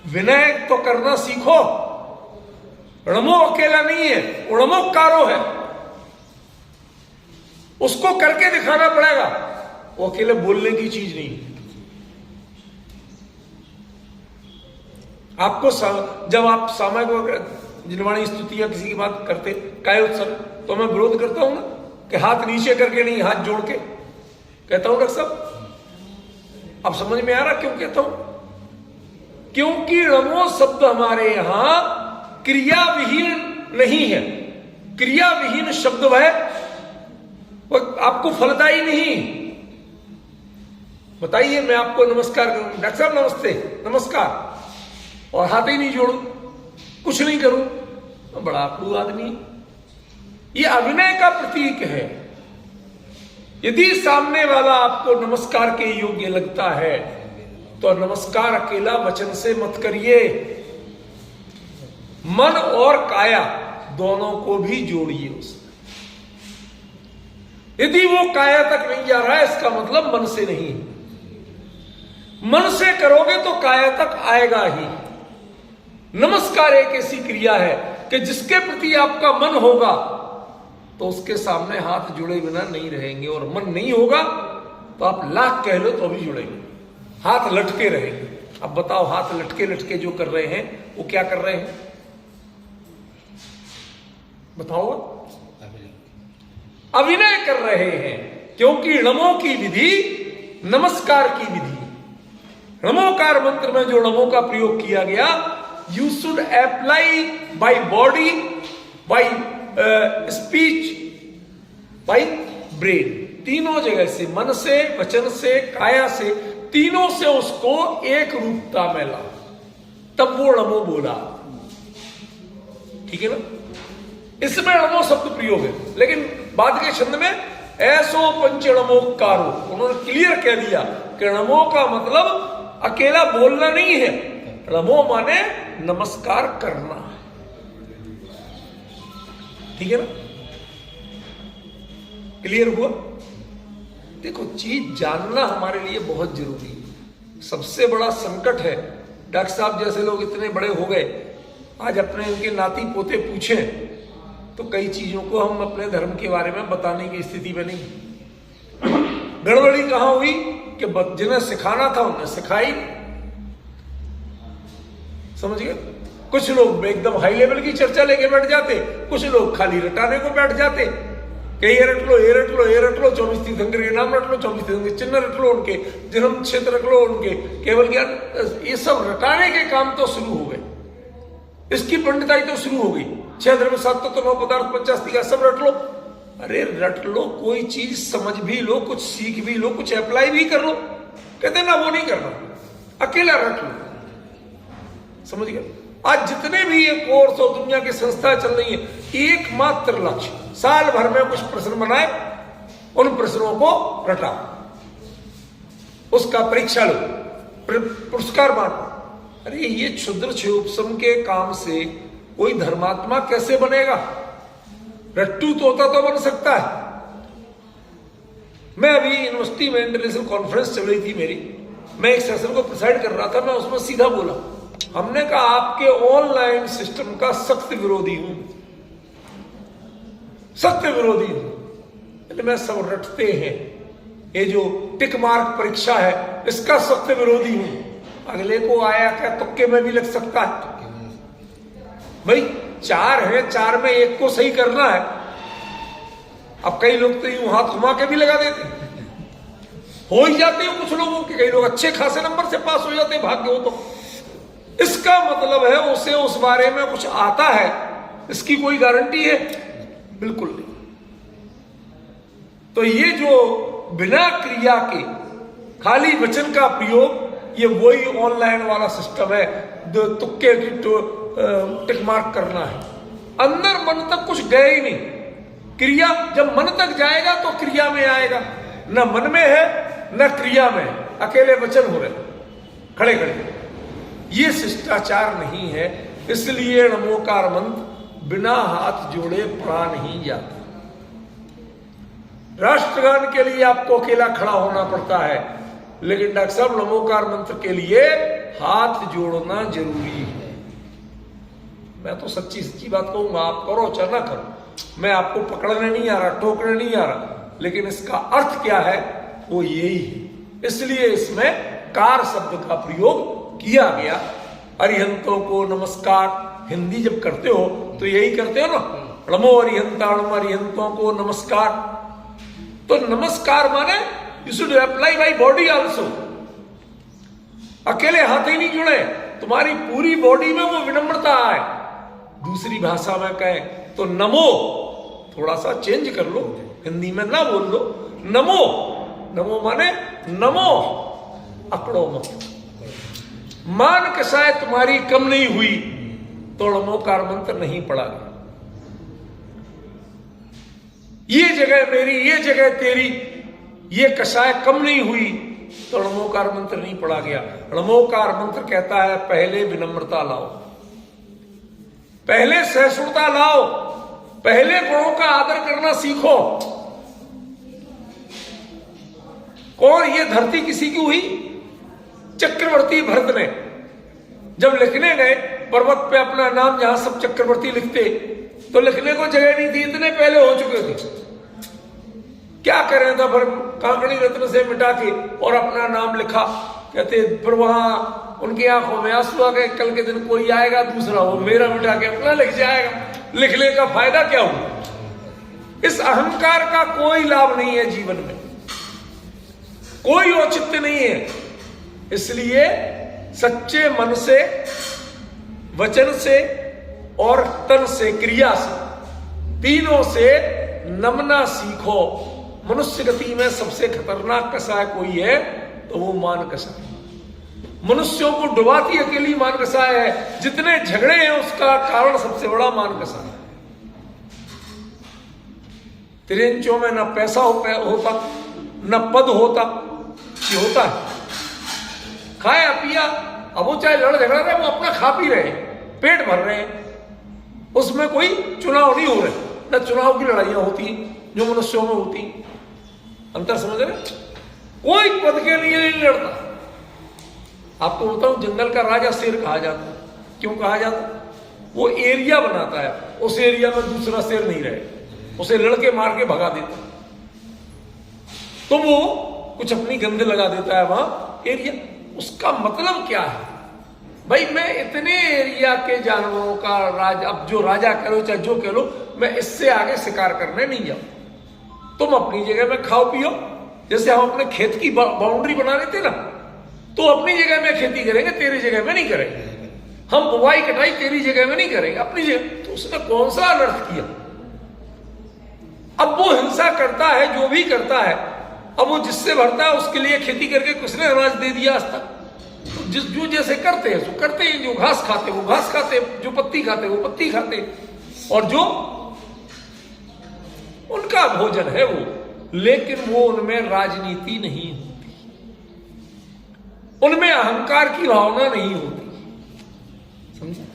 विनय तो करना सीखो। णमो अकेला नहीं है, वो णमोकारो है, उसको करके दिखाना पड़ेगा, वो अकेले बोलने की चीज नहीं। आपको जब आप सामाजिक जिनवाणी स्तुति या किसी की बात करते, काय उत्सव, तो मैं विरोध करता हूं ना कि हाथ नीचे करके नहीं, हाथ जोड़ के कहता हूं। डॉक्टर साहब, अब समझ में आ रहा क्यों कहता हूं? क्योंकि णमो शब्द हमारे यहां क्रिया विहीन नहीं है। क्रिया विहीन शब्द वो आपको फलदायी नहीं। बताइए, मैं आपको नमस्कार करूं, डॉक्टर साहब नमस्ते, नमस्कार, और हाथ ही नहीं जोड़ू, कुछ नहीं करूं, तो बड़ा अकड़ू आदमी। ये अभिनय का प्रतीक है। यदि सामने वाला आपको नमस्कार के योग्य लगता है तो नमस्कार अकेला वचन से मत करिए, मन और काया दोनों को भी जोड़िए उसमें। यदि वो काया तक नहीं जा रहा है, इसका मतलब मन से नहीं है। मन से करोगे तो काया तक आएगा ही। नमस्कार एक ऐसी क्रिया है कि जिसके प्रति आपका मन होगा तो उसके सामने हाथ जुड़े बिना नहीं रहेंगे, और मन नहीं होगा तो आप लाख कह लो तो भी जुड़ेंगे, हाथ लटके रहेंगे। अब बताओ, हाथ लटके लटके जो कर रहे हैं वो क्या कर रहे हैं? बताओ। अभिनय कर रहे हैं, क्योंकि नमो की विधि नमस्कार की विधि। नमोकार मंत्र में जो नमो का प्रयोग किया गया, you should apply by body, by speech, by brain, तीनों जगह से, मन से, वचन से, काया से, तीनों से उसको एक रूपता में ला, तब वो नमो बोला। ठीक है ना? इसमें नमो शब्द प्रयोग है, लेकिन बाद के छंद में ऐसो पंच नमोकारो, उन्होंने क्लियर कह दिया कि नमो का मतलब अकेला बोलना नहीं है, नमो माने नमस्कार करना। ठीक है ना? क्लियर हुआ? देखो, चीज जानना हमारे लिए बहुत जरूरी है। सबसे बड़ा संकट है, डॉक्टर साहब जैसे लोग इतने बड़े हो गए, आज अपने इनके नाती पोते पूछें तो कई चीजों को हम अपने धर्म के बारे में बताने की स्थिति में नहीं। गड़बड़ी कहां हुई कि जिन्हें सिखाना था उन्हें सिखाई। समझ गए? कुछ लोग एकदम हाई लेवल की चर्चा लेके बैठ जाते, कुछ लोग खाली रटाने को बैठ जाते कि ये रट लो, ये रट लो, ये रट लो, 24 तीर्थंकर के नाम रट लो, 24 तीर्थंकर चिन्ह रट लो, उनके जन्म क्षेत्र रख लो, उनके केवल ज्ञान, ये सब रटाने के काम तो शुरू हो गए। इसकी पंडिताई तो शुरू हो गई, 6 द्रव्य 7 तत्व 9 पदार्थ 5 अस्तिका सब रट लो। अरे रट लो, कोई चीज समझ भी लो, कुछ सीख भी लो, कुछ अप्लाई भी कर लो। कहते ना वो नहीं करना, अकेला रट लो। समझ गए? आज जितने भी ये कोर्स और दुनिया की संस्थाएं चल रही है, एकमात्र लक्ष्य, साल भर में कुछ प्रश्न बनाए, उन प्रश्नों को रटाओ, उसका परीक्षा लो, पुरस्कार बांटो। अरे ये क्षुद्र क्षोभसम के काम से कोई धर्मात्मा कैसे बनेगा? रट्टू तोता तो बन सकता है। मैं अभी यूनिवर्सिटी में इंटरनेशनल कॉन्फ्रेंस चल रही थी मेरी, मैं एक सेशन को प्रिसाइड कर रहा था, मैं उसमें सीधा बोला, हमने कहा आपके ऑनलाइन सिस्टम का सख्त विरोधी हूं, सख्त विरोधी हूं। मैं सब रटते हैं, ये जो टिक मार्क परीक्षा है इसका सख्त विरोधी हूं। अगले को आया क्या तुक्के में भी लग सकता है भाई, 4 है, 4 में एक को सही करना है। अब कई लोग तो यूं हाथ घुमा के भी लगा देते, हो ही जाते हैं कुछ लोगों के, कई लोग अच्छे खासे नंबर से पास हो जाते हैं, भाग्य हो तो। इसका मतलब है उसे उस बारे में कुछ आता है, इसकी कोई गारंटी है? बिल्कुल नहीं। तो ये जो बिना क्रिया के खाली वचन का प्रयोग, ये वही ऑनलाइन वाला सिस्टम है, तुक्के की टिक मार्क करना है। अंदर मन तक कुछ गए ही नहीं। क्रिया जब मन तक जाएगा तो क्रिया में आएगा, न मन में है न क्रिया में, अकेले वचन हो रहे खड़े खड़े। ये शिष्टाचार नहीं है, इसलिए नमोकार मंत्र बिना हाथ जोड़े पढ़ा नहीं जाता। राष्ट्रगान के लिए आपको अकेला खड़ा होना पड़ता है, लेकिन डॉक्टर साहब नमोकार मंत्र के लिए हाथ जोड़ना जरूरी है। मैं तो सच्ची सच्ची बात कहूंगा, आप करो चाहे ना करो, मैं आपको पकड़ने नहीं आ रहा, टोकने नहीं आ रहा, लेकिन इसका अर्थ क्या है वो यही है। इसलिए इसमें कार शब्द का प्रयोग किया गया। अरिहंतों को नमस्कार, हिंदी जब करते हो तो यही करते हो ना, नमो अरिहंताणम, अरिहंतों को नमस्कार। तो नमस्कार माने you should apply by body also. अकेले हाथ ही नहीं जुड़े, तुम्हारी पूरी बॉडी में वो विनम्रता आए। दूसरी भाषा में कहें तो नमो, थोड़ा सा चेंज कर लो, हिंदी में ना बोल लो, नमो। नमो माने नमो, अकड़ो मत। मान के शायद तुम्हारी कम नहीं हुई तो नमोकार मंत्र नहीं पढ़ा गया। ये जगह मेरी, ये जगह तेरी, ये कषाय कम नहीं हुई तो नमोकार मंत्र नहीं पढ़ा गया। नमोकार मंत्र कहता है पहले विनम्रता लाओ, पहले सहिष्णुता लाओ, पहले गुणों का आदर करना सीखो, कौन, ये धरती किसी की हुई? चक्रवर्ती भरत ने जब लिखने गए पर्वत पे अपना नाम, जहां सब चक्रवर्ती लिखते, तो लिखने को जगह नहीं थी, इतने पहले हो चुके थे। क्या करें था, फिर कांकड़ी रत्न से मिटा के और अपना नाम लिखा। कहते फिर वहां उनकी आंखों में आंसू आ गए, कल के दिन कोई आएगा दूसरा, वो मेरा मिटा के अपना लिख जाएगा। लिखने का फायदा क्या हुआ? इस अहंकार का कोई लाभ नहीं है जीवन में, कोई औचित्य नहीं है। इसलिए सच्चे मन से, वचन से और तन से, क्रिया से, तीनों से नमना सीखो। मनुष्य गति में सबसे खतरनाक कसाय कोई है तो वो मान कसाय। मनुष्यों को डुबाती अकेली मान कसाय है। जितने झगड़े हैं उसका कारण सबसे बड़ा मान कसाय है। तिरंचों में न पैसा होता, न पद होता, ये होता है खाया पिया। अब वो चाहे लड़ झगड़ा रहे, वो अपना खा पी रहे हैं, पेट भर रहे हैं, उसमें कोई चुनाव नहीं हो रहे। न चुनाव की लड़ाइयां होती जो मनुष्यों में होती। अंतर समझ रहे? कोई पद के लिए नहीं लड़ता। आपको बताऊं, जंगल का राजा शेर कहा जाता है। क्यों कहा जाता? वो एरिया बनाता है, उस एरिया में दूसरा शेर नहीं रहे, उसे लड़के मार के भगा देता, तो वो कुछ अपनी गंध लगा देता है वहां एरिया। उसका मतलब क्या है? भाई मैं इतने एरिया के जानवरों का राजा, अब जो राजा कह लो चाहे जो कह लो, मैं इससे आगे शिकार करने नहीं जाऊं। तुम अपनी जगह में खाओ पियो। जैसे हम अपने खेत की बाउंड्री बना लेते ना, तो अपनी जगह में खेती करेंगे, तेरी जगह में नहीं करेंगे। हम बुवाई कटाई तेरी जगह में नहीं करेंगे, अपनी जगह। तो उसने कौन सा अनर्थ किया? अब वो हिंसा करता है, जो भी करता है, अब वो जिससे भरता है उसके लिए खेती करके किसने अनाज दे दिया आज तक? जो जैसे करते हैं सो करते हैं। जो घास खाते वो घास खाते, जो पत्ती खाते वो पत्ती खाते, और जो उनका भोजन है वो। लेकिन वो उनमें राजनीति नहीं होती, उनमें अहंकार की भावना नहीं होती। समझे?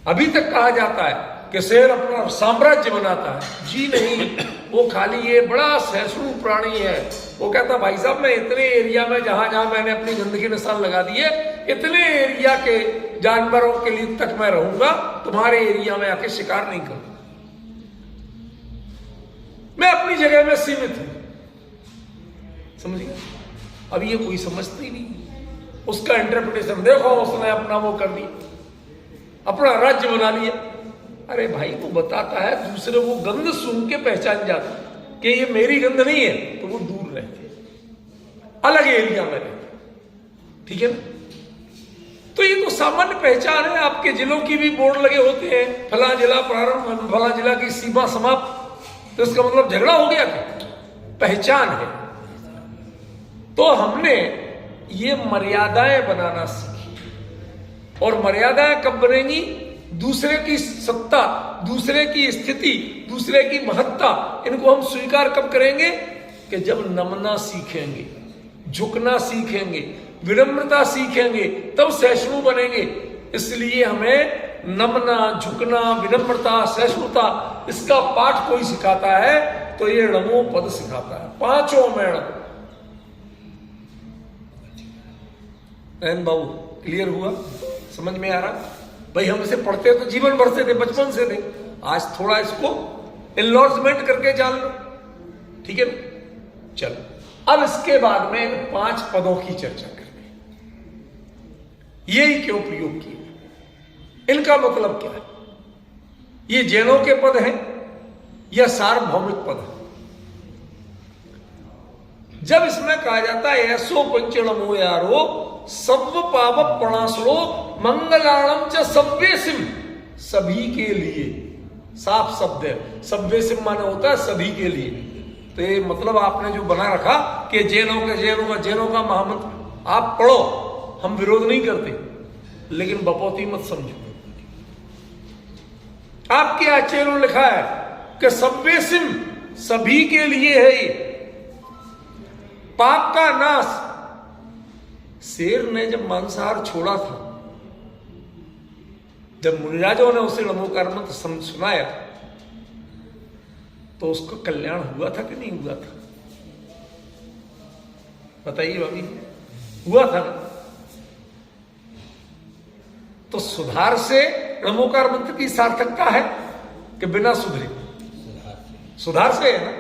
अभी तक कहा जाता है कि शेर अपना साम्राज्य बनाता है। जी नहीं, वो खाली ये बड़ा सहिष्णु प्राणी है। वो कहता भाई साहब मैं इतने एरिया में जहां जहां मैंने अपनी गंदगी निशान लगा दिए, इतने एरिया के जानवरों के लिए तक मैं रहूंगा, तुम्हारे एरिया में आके शिकार नहीं करूंगा। मैं अपनी जगह में सीमित हूं। समझिए? अब ये कोई समझता ही नहीं। उसका इंटरप्रिटेशन देखो, उसने अपना वो कर दिया, अपना राज्य बना लिया। अरे भाई वो बताता है, दूसरे वो गंध सूंघ के पहचान जाता कि ये मेरी गंध नहीं है, तो वो दूर रहते, अलग एरिया में रहते। ठीक है ना? तो ये तो सामान्य पहचान है। आपके जिलों की भी बोर्ड लगे होते हैं, फला जिला प्रारंभ, फला जिला की सीमा समाप्त। तो इसका मतलब झगड़ा हो गया क्या? पहचान है। तो हमने ये मर्यादाएं बनाना सीखी, और मर्यादाएं कब बनेंगी? दूसरे की सत्ता, दूसरे की स्थिति, दूसरे की महत्ता, इनको हम स्वीकार कब करेंगे? कि जब नमना सीखेंगे, झुकना सीखेंगे, विनम्रता सीखेंगे, तब सहिष्णु बनेंगे। इसलिए हमें नमना, झुकना, विनम्रता, सहिष्णुता, इसका पाठ कोई सिखाता है तो ये णमो पद सिखाता है। पांचों में नयन बाबू क्लियर हुआ? समझ में आ रहा? भाई हम इसे पढ़ते तो जीवन भर से थे, बचपन से थे। आज थोड़ा इसको एनलॉर्जमेंट करके जान लो। ठीक है ना? चलो अब इसके बाद में इन 5 पदों की चर्चा करते हैं। यही क्यों प्रयोग किए, इनका मतलब क्या है? ये जैनों के पद हैं या सार्वभौमिक पद है? जब इसमें कहा जाता है ऐसो पंचणमो यारो सव्व पाव प्रणासुरो मंगलाणम च सव्यसिम, सभी के लिए, साफ शब्द है। सव्यसिम माने होता है सभी के लिए। तो ये मतलब आपने जो बना रखा कि जैनों का महामंत्र आप पढ़ो, हम विरोध नहीं करते, लेकिन बपौती मत समझो। आपके आचार्यों ने लिखा है कि सव्यसिम सभी के लिए है। ये पाप का नाश। शेर ने जब मांसाहार छोड़ा था, जब मुनिराजों ने उसे नमोकार मंत्र सुनाया, तो उसको कल्याण हुआ था कि नहीं हुआ था? बताइए भाभी, हुआ था ना? तो सुधार से णमोकार मंत्र की सार्थकता है कि बिना सुधरे? सुधार से है ना।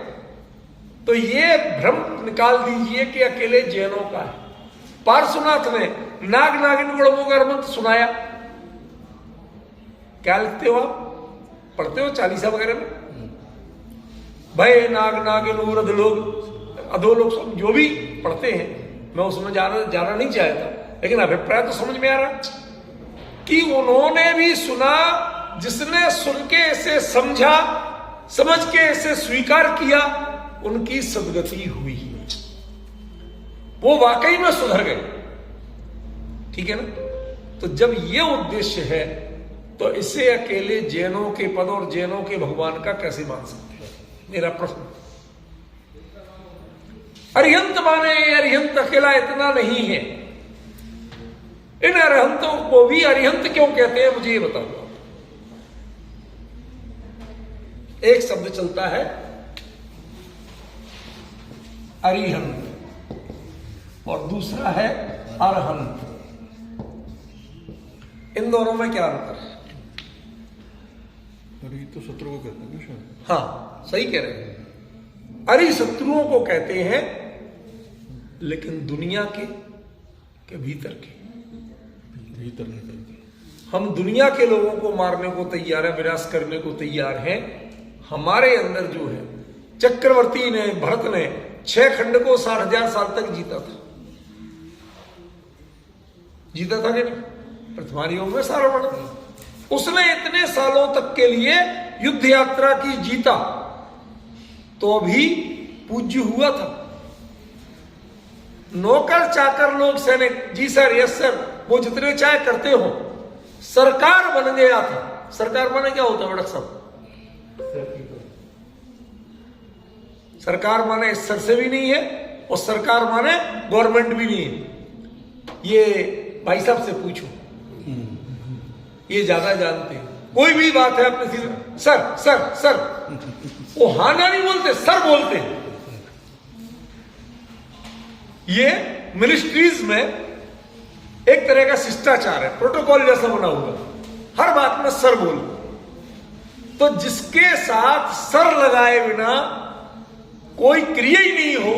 तो ये भ्रम निकाल दीजिए कि अकेले जैनों का है। पार्श्वनाथ ने नाग नागिन को णमोकार मंत्र सुनाया। क्या लिखते हो आप? पढ़ते हो चालीसा वगैरह में? भय नाग नागिन उरद लोग अधो लोग जो भी पढ़ते हैं, मैं उसमें जाना नहीं चाहता, लेकिन अभिप्राय तो समझ में आ रहा कि उन्होंने भी सुना। जिसने सुन के इसे समझा, समझ के इसे स्वीकार किया, उनकी सदगति हुई, वो वाकई में सुधर गए। ठीक है ना? तो जब ये उद्देश्य है तो इसे अकेले जैनों के पद और जैनों के भगवान का कैसे मान सकते हैं? मेरा प्रश्न। अरिहंत माने अरिहंत अकेला इतना नहीं है। इन अरिहंतों को भी अरिहंत क्यों कहते हैं, मुझे ये बताओ। एक शब्द चलता है अरिहंत और दूसरा है अरहंत। इन दोनों में क्या अंतर है? अरे तो शत्रु को कहते हैं शायद। हाँ, सही कह रहे हैं। अरि शत्रुओं को कहते हैं, लेकिन दुनिया के भीतर के भीतर नहीं कहते। हम दुनिया के लोगों को मारने को तैयार है, विनाश करने को तैयार हैं। हमारे अंदर जो है, चक्रवर्ती ने, भरत ने 6 खंड को 60,000 साल तक जीता था कि नहीं? प्रथम योग में सारावण, उसने इतने सालों तक के लिए युद्ध यात्रा की जीता, तो भी पूज्य हुआ था। नौकर चाकर लोग, सैनिक, जी सर, यस सर, वो जितने चाहे करते हो, सरकार बन गया था। सरकार माने क्या होता है बड़क साहब? सरकार माने सर से भी नहीं है, और सरकार माने गवर्नमेंट भी नहीं है। ये भाई साहब से पूछो, ये ज्यादा जानते हैं। कोई भी बात है अपने सीधे सर सर सर, वो हाँ ना नहीं बोलते, सर बोलते हैं। ये मिनिस्ट्रीज में एक तरह का शिष्टाचार है, प्रोटोकॉल जैसा बना हुआ, हर बात में सर बोलो। तो जिसके साथ सर लगाए बिना कोई क्रिया ही नहीं हो,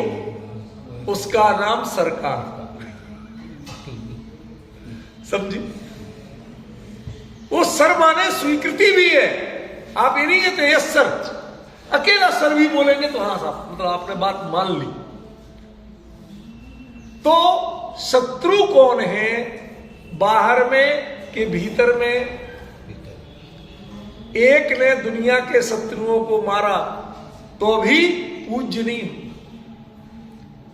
उसका नाम सरकार। समझी? वो सर माने स्वीकृति भी है। आप ये नहीं कहते यस सर, अकेला सर भी बोलेंगे तो हाँ साहब, मतलब आपने बात मान ली। तो शत्रु कौन है? बाहर में कि भीतर में? एक ने दुनिया के शत्रुओं को मारा तो भी पूज्य नहीं,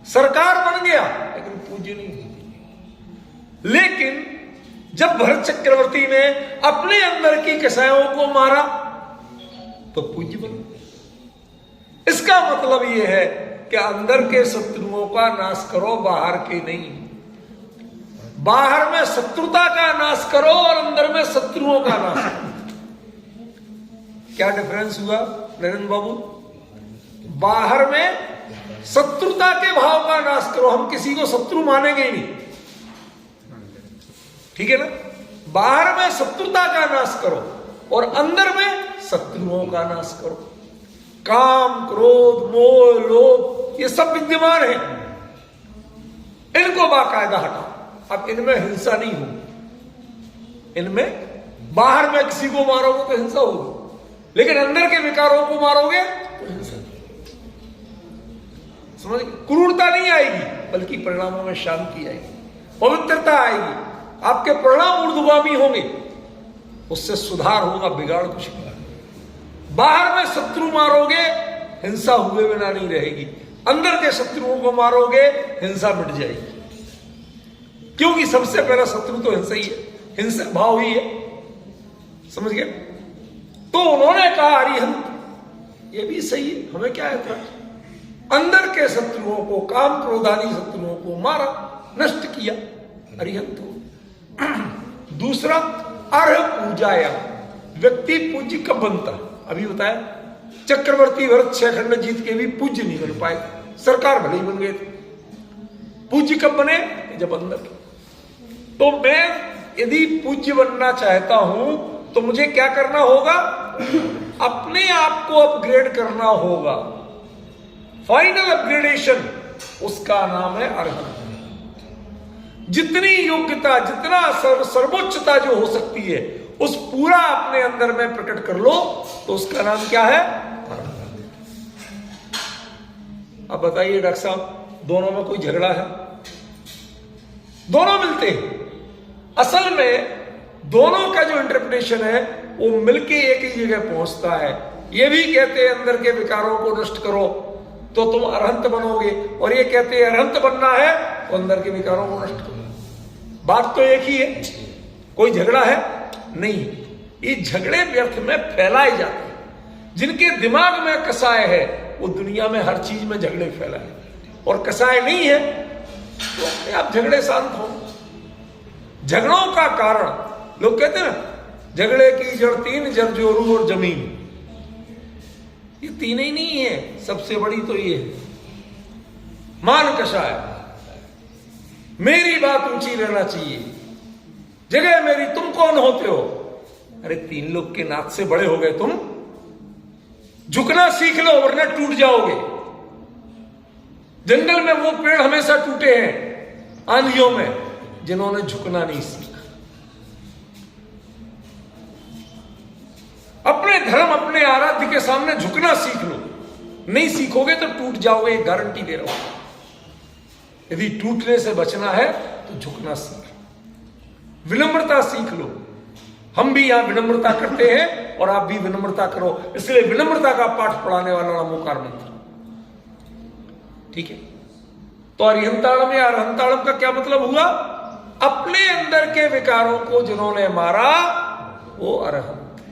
सरकार बन गया लेकिन पूज्य नहीं। लेकिन जब भरत चक्रवर्ती ने अपने अंदर की कसायों को मारा तो पूज्य बन। इसका मतलब यह है कि अंदर के शत्रुओं का नाश करो, बाहर के नहीं। बाहर में शत्रुता का नाश करो और अंदर में शत्रुओं का नाश करो। क्या डिफरेंस हुआ नरेंद्र बाबू? बाहर में शत्रुता के भाव का नाश करो, हम किसी को शत्रु मानेंगे ही नहीं, ठीक है ना? बाहर में शत्रुता का नाश करो और अंदर में शत्रुओं का नाश करो। काम, क्रोध, मोह, लोभ, ये सब विद्यमान है, इनको बाकायदा हटाओ। अब इनमें हिंसा नहीं होगी। इनमें बाहर में किसी को मारोगे तो हिंसा होगी, लेकिन अंदर के विकारों को मारोगे तो हिंसा नहीं। समझ? क्रूरता नहीं आएगी, बल्कि परिणामों में शांति आएगी, पवित्रता आएगी, आपके परिणाम ऊर्ध्वगामी होंगे, उससे सुधार होगा, बिगाड़ कुछ नहीं। बाहर में शत्रु मारोगे, हिंसा हुए बिना नहीं रहेगी। अंदर के शत्रुओं को मारोगे, हिंसा मिट जाएगी, क्योंकि सबसे पहला शत्रु तो हिंसा ही है, हिंसा भाव ही है। समझ गए? तो उन्होंने कहा अरिहंत, ये भी सही है, हमें क्या है? अंदर के शत्रुओं को, काम क्रोधादि शत्रुओं को मारा, नष्ट किया, अरिहंत हो। दूसरा, अर्ह पूजाया, व्यक्ति पूज्य कब बनता? अभी बताया, चक्रवर्ती भरत 6 खंड जीत के भी पूज्य नहीं बन पाए, सरकार भले ही बन गए थे। पूज्य कब बने? जब अंदर के। तो मैं यदि पूज्य बनना चाहता हूं तो मुझे क्या करना होगा? अपने आप को अपग्रेड करना होगा। फाइनल अपग्रेडेशन, उसका नाम है अरहंत। जितनी योग्यता, जितना सर्वोच्चता जो हो सकती है, उस पूरा अपने अंदर में प्रकट कर लो तो उसका नाम क्या है? अरहंत। अब बताइए डॉक्टर साहब, दोनों में कोई झगड़ा है? दोनों मिलते हैं। असल में दोनों का जो इंटरप्रिटेशन है वो मिलके एक ही जगह पहुंचता है। ये भी कहते हैं अंदर के विकारों को नष्ट करो तो तुम अरहंत बनोगे, और ये कहते हैं अरहंत बनना है तो अंदर के विकारों को नष्ट करो। बात तो एक ही है, कोई झगड़ा है नहीं। ये झगड़े व्यर्थ में फैलाए जाते हैं। जिनके दिमाग में कसाय है वो दुनिया में हर चीज में झगड़े फैलाए, और कसाय नहीं है तो अपने आप झगड़े शांत हो। झगड़ों का कारण लोग कहते हैं ना, झगड़े की जड़ तीन, जड़ जोरू और जमीन। ये तीन ही नहीं है, सबसे बड़ी तो ये है मान कसाय। मेरी बात ऊंची रहना चाहिए, जगह मेरी, तुम कौन होते हो? अरे तीन लोग के नाथ से बड़े हो गए तुम, झुकना सीख लो वरना टूट जाओगे। जंगल में वो पेड़ हमेशा टूटे हैं आंधियों में जिन्होंने झुकना नहीं सीखा। अपने धर्म, अपने आराध्य के सामने झुकना सीख लो। नहीं सीखोगे तो टूट जाओगे, गारंटी दे रहा हूं। यदि टूटने से बचना है तो झुकना सीख लो, विनम्रता सीख लो। हम भी यहां विनम्रता करते हैं और आप भी विनम्रता करो, इसलिए विनम्रता का पाठ पढ़ाने वाला नमोकार मंत्र। ठीक है, तो अरिहंताड़म या अरहंताड़म का क्या मतलब हुआ? अपने अंदर के विकारों को जिन्होंने मारा वो अरहंत।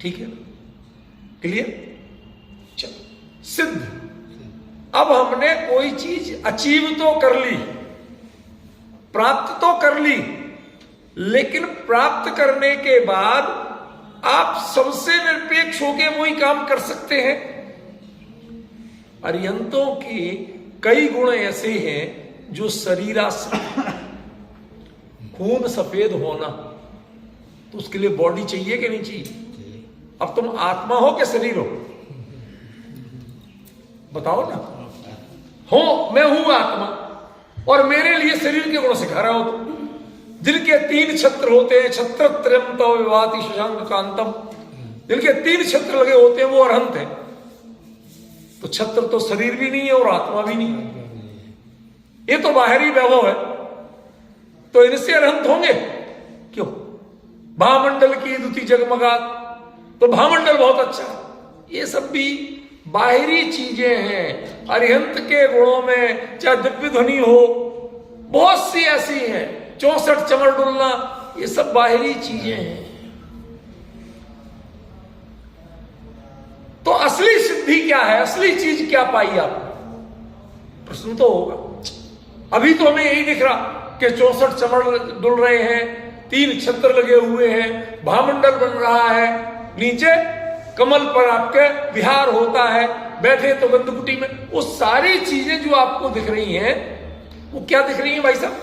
ठीक है, क्लियर? चलो, सिद्ध। अब हमने कोई चीज अचीव तो कर ली, प्राप्त तो कर ली, लेकिन प्राप्त करने के बाद आप सबसे निरपेक्ष होकर वही काम कर सकते हैं। अरिहंतों के कई गुण ऐसे हैं जो शरीराश्रित। खून सफेद होना, तो उसके लिए बॉडी चाहिए कि नहीं चाहिए? अब तुम आत्मा हो कि शरीर हो? बताओ ना। हो, मैं हूं आत्मा, और मेरे लिए शरीर के गुण सिखा रहा हो तुम। जिनके तीन छत्र होते हैं, छत्रत्रयम तव विभाति शशांक कांतम, जिनके तीन छत्र लगे होते हैं वो अरहंत है। तो छत्र तो शरीर भी नहीं है और आत्मा भी नहीं है, ये तो बाहरी वैभव है। तो इनसे अरहंत होंगे क्यों? भामंडल की दुति जगमगात, तो भामंडल बहुत अच्छा है। ये सब भी बाहरी चीजें हैं। अरिहंत के गुणों में चाहे दिव्य ध्वनि हो, बहुत सी ऐसी हैं, 64 चमर डुलना, ये सब बाहरी चीजें हैं। तो असली सिद्धि क्या है? असली चीज क्या पाई आप? प्रश्न तो होगा। अभी तो हमें यही दिख रहा कि 64 चमर डुल रहे हैं, 3 छत्र लगे हुए हैं, भामंडल बन रहा है, नीचे कमल पर आपके विहार होता है, बैठे तो गंधकुटी में। वो सारी चीजें जो आपको दिख रही हैं वो क्या दिख रही हैं भाई साहब?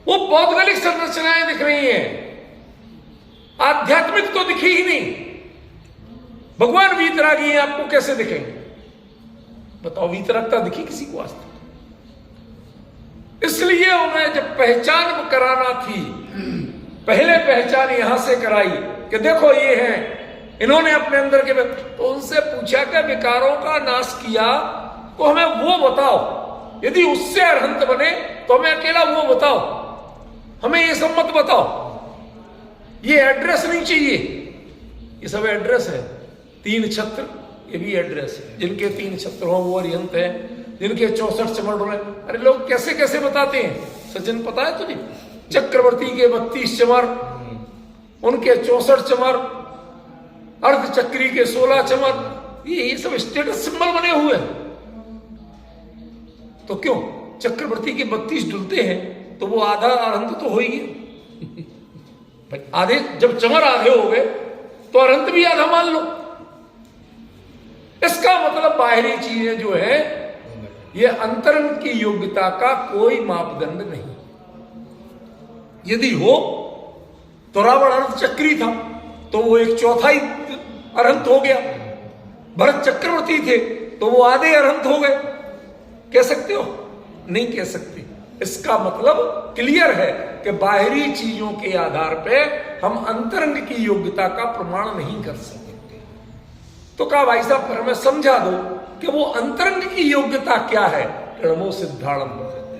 वो पौद्गलिक संरचनाएं दिख रही हैं, आध्यात्मिक तो दिखी ही नहीं। भगवान वीतरागी हैं, आपको कैसे दिखेंगे? बताओ, वीतरागता दिखी किसी को आज तक? इसलिए उन्हें जब पहचान कराना थी, पहले पहचान यहां से कराई कि देखो ये हैं, इन्होंने अपने अंदर के, तो उनसे पूछा कि विकारों का नाश किया तो हमें वो बताओ। यदि उससे अरहंत बने तो हमें अकेला वो बताओ, हमें ये सब मत बताओ। ये एड्रेस नहीं चाहिए, ये सब एड्रेस है। 3 छत्र, ये भी एड्रेस है। जिनके 3 छत्र हो वो अरिहंत है, जिनके 64 चमर डोले। अरे लोग कैसे कैसे बताते हैं सज्जन, पता है तुझे? चक्रवर्ती के 32 चमर, उनके 64 चमर, अर्धचक्री के 16 चमर, ये सब स्टेटस सिंबल बने हुए हैं। तो क्यों चक्रवर्ती के 32 डुलते हैं तो वो आधा अरहंत तो हो ही गया। आधे, जब चमर आधे हो गए तो अरहंत भी आधा मान लो। इसका मतलब बाहरी चीजें जो है ये अंतरंग की योग्यता का कोई मापदंड नहीं। यदि हो तो रावण अर्ध चक्री था तो वो एक चौथाई अरहंत हो गया, भरत चक्रवर्ती थे तो वो आधे अरहंत हो गए। कह सकते हो? नहीं कह सकते। इसका मतलब क्लियर है कि बाहरी चीजों के आधार पे हम अंतरंग की योग्यता का प्रमाण नहीं कर सकते। तो कहा भाई साहब फिर हमें समझा दो कि वो अंतरंग की योग्यता क्या है। रणमो सिद्धाणम,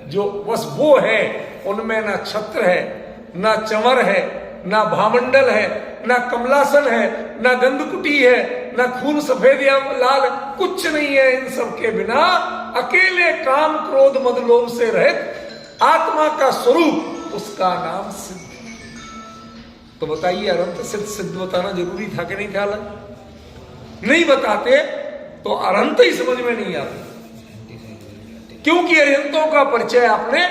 जो बस वो है, उनमें ना छत्र है, ना चंवर है, ना भामंडल है, ना कमलासन है, ना गंधकुटी है, ना खून सफेद या लाल, कुछ नहीं है। इन सब के बिना अकेले काम क्रोध मद लोभ से रहित आत्मा का स्वरूप, उसका नाम सिद्ध। तो बताइए अरहंत सिद्ध बताना जरूरी था कि नहीं था? नहीं बताते तो अरहंत ही समझ में नहीं आता, क्योंकि अरहंतों का परिचय आपने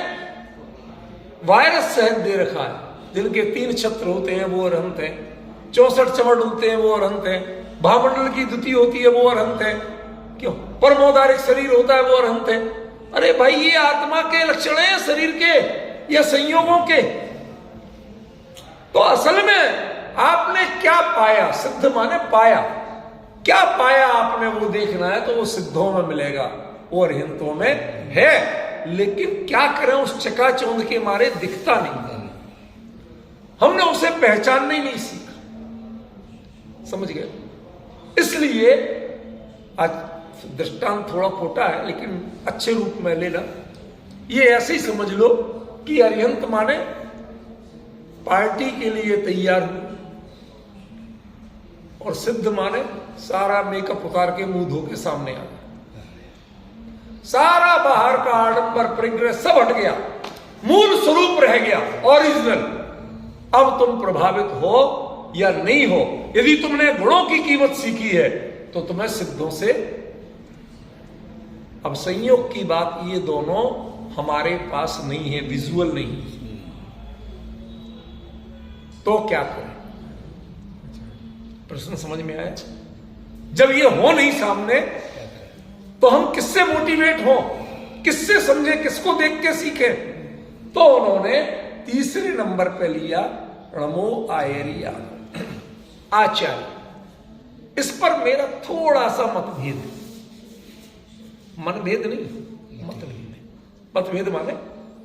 वायरस सहित दे रखा है। जिनके 3 छत्र होते हैं वो अरहंत है, 64 चमड़ डुलते हैं वो अरहंत है, भामंडल की द्युति होती है वो अरहंत है, क्यों परमोदारिक शरीर होता है वो अरहंत है। अरे भाई ये आत्मा के लक्षण है शरीर के या संयोगों के। तो असल में आपने क्या पाया? सिद्ध माने पाया। क्या पाया आपने वो देखना है, तो वो सिद्धों में मिलेगा, वो अरहंतों में है। लेकिन क्या करें, उस चकाचौंध के मारे दिखता नहीं, हमने उसे पहचानना ही नहीं सीखा। समझ गए? इसलिए आज दृष्टांत थोड़ा खोटा है लेकिन अच्छे रूप में लेना। ये ऐसे ही समझ लो कि अरहंत माने पार्टी के लिए तैयार हूं, और सिद्ध माने सारा मेकअप उतार के मुंह धो के सामने आ गया, सारा बाहर का आडंबर परिग्रह सब हट गया, मूल स्वरूप रह गया, ओरिजिनल। अब तुम प्रभावित हो या नहीं हो, यदि तुमने गुणों की कीमत सीखी है तो तुम्हें सिद्धों से। अब संयोग की बात, ये दोनों हमारे पास नहीं है, विजुअल नहीं, तो क्या करें? प्रश्न समझ में आया? जब ये हो नहीं सामने तो हम किससे मोटिवेट हो, किससे समझे, किसको देख के सीखे? तो उन्होंने तीसरे नंबर पे लिया रणमो आयरिया, आचार्य। इस पर मेरा थोड़ा सा मतभेद है, मनभेद नहीं, मतभेद है। मतभेद माने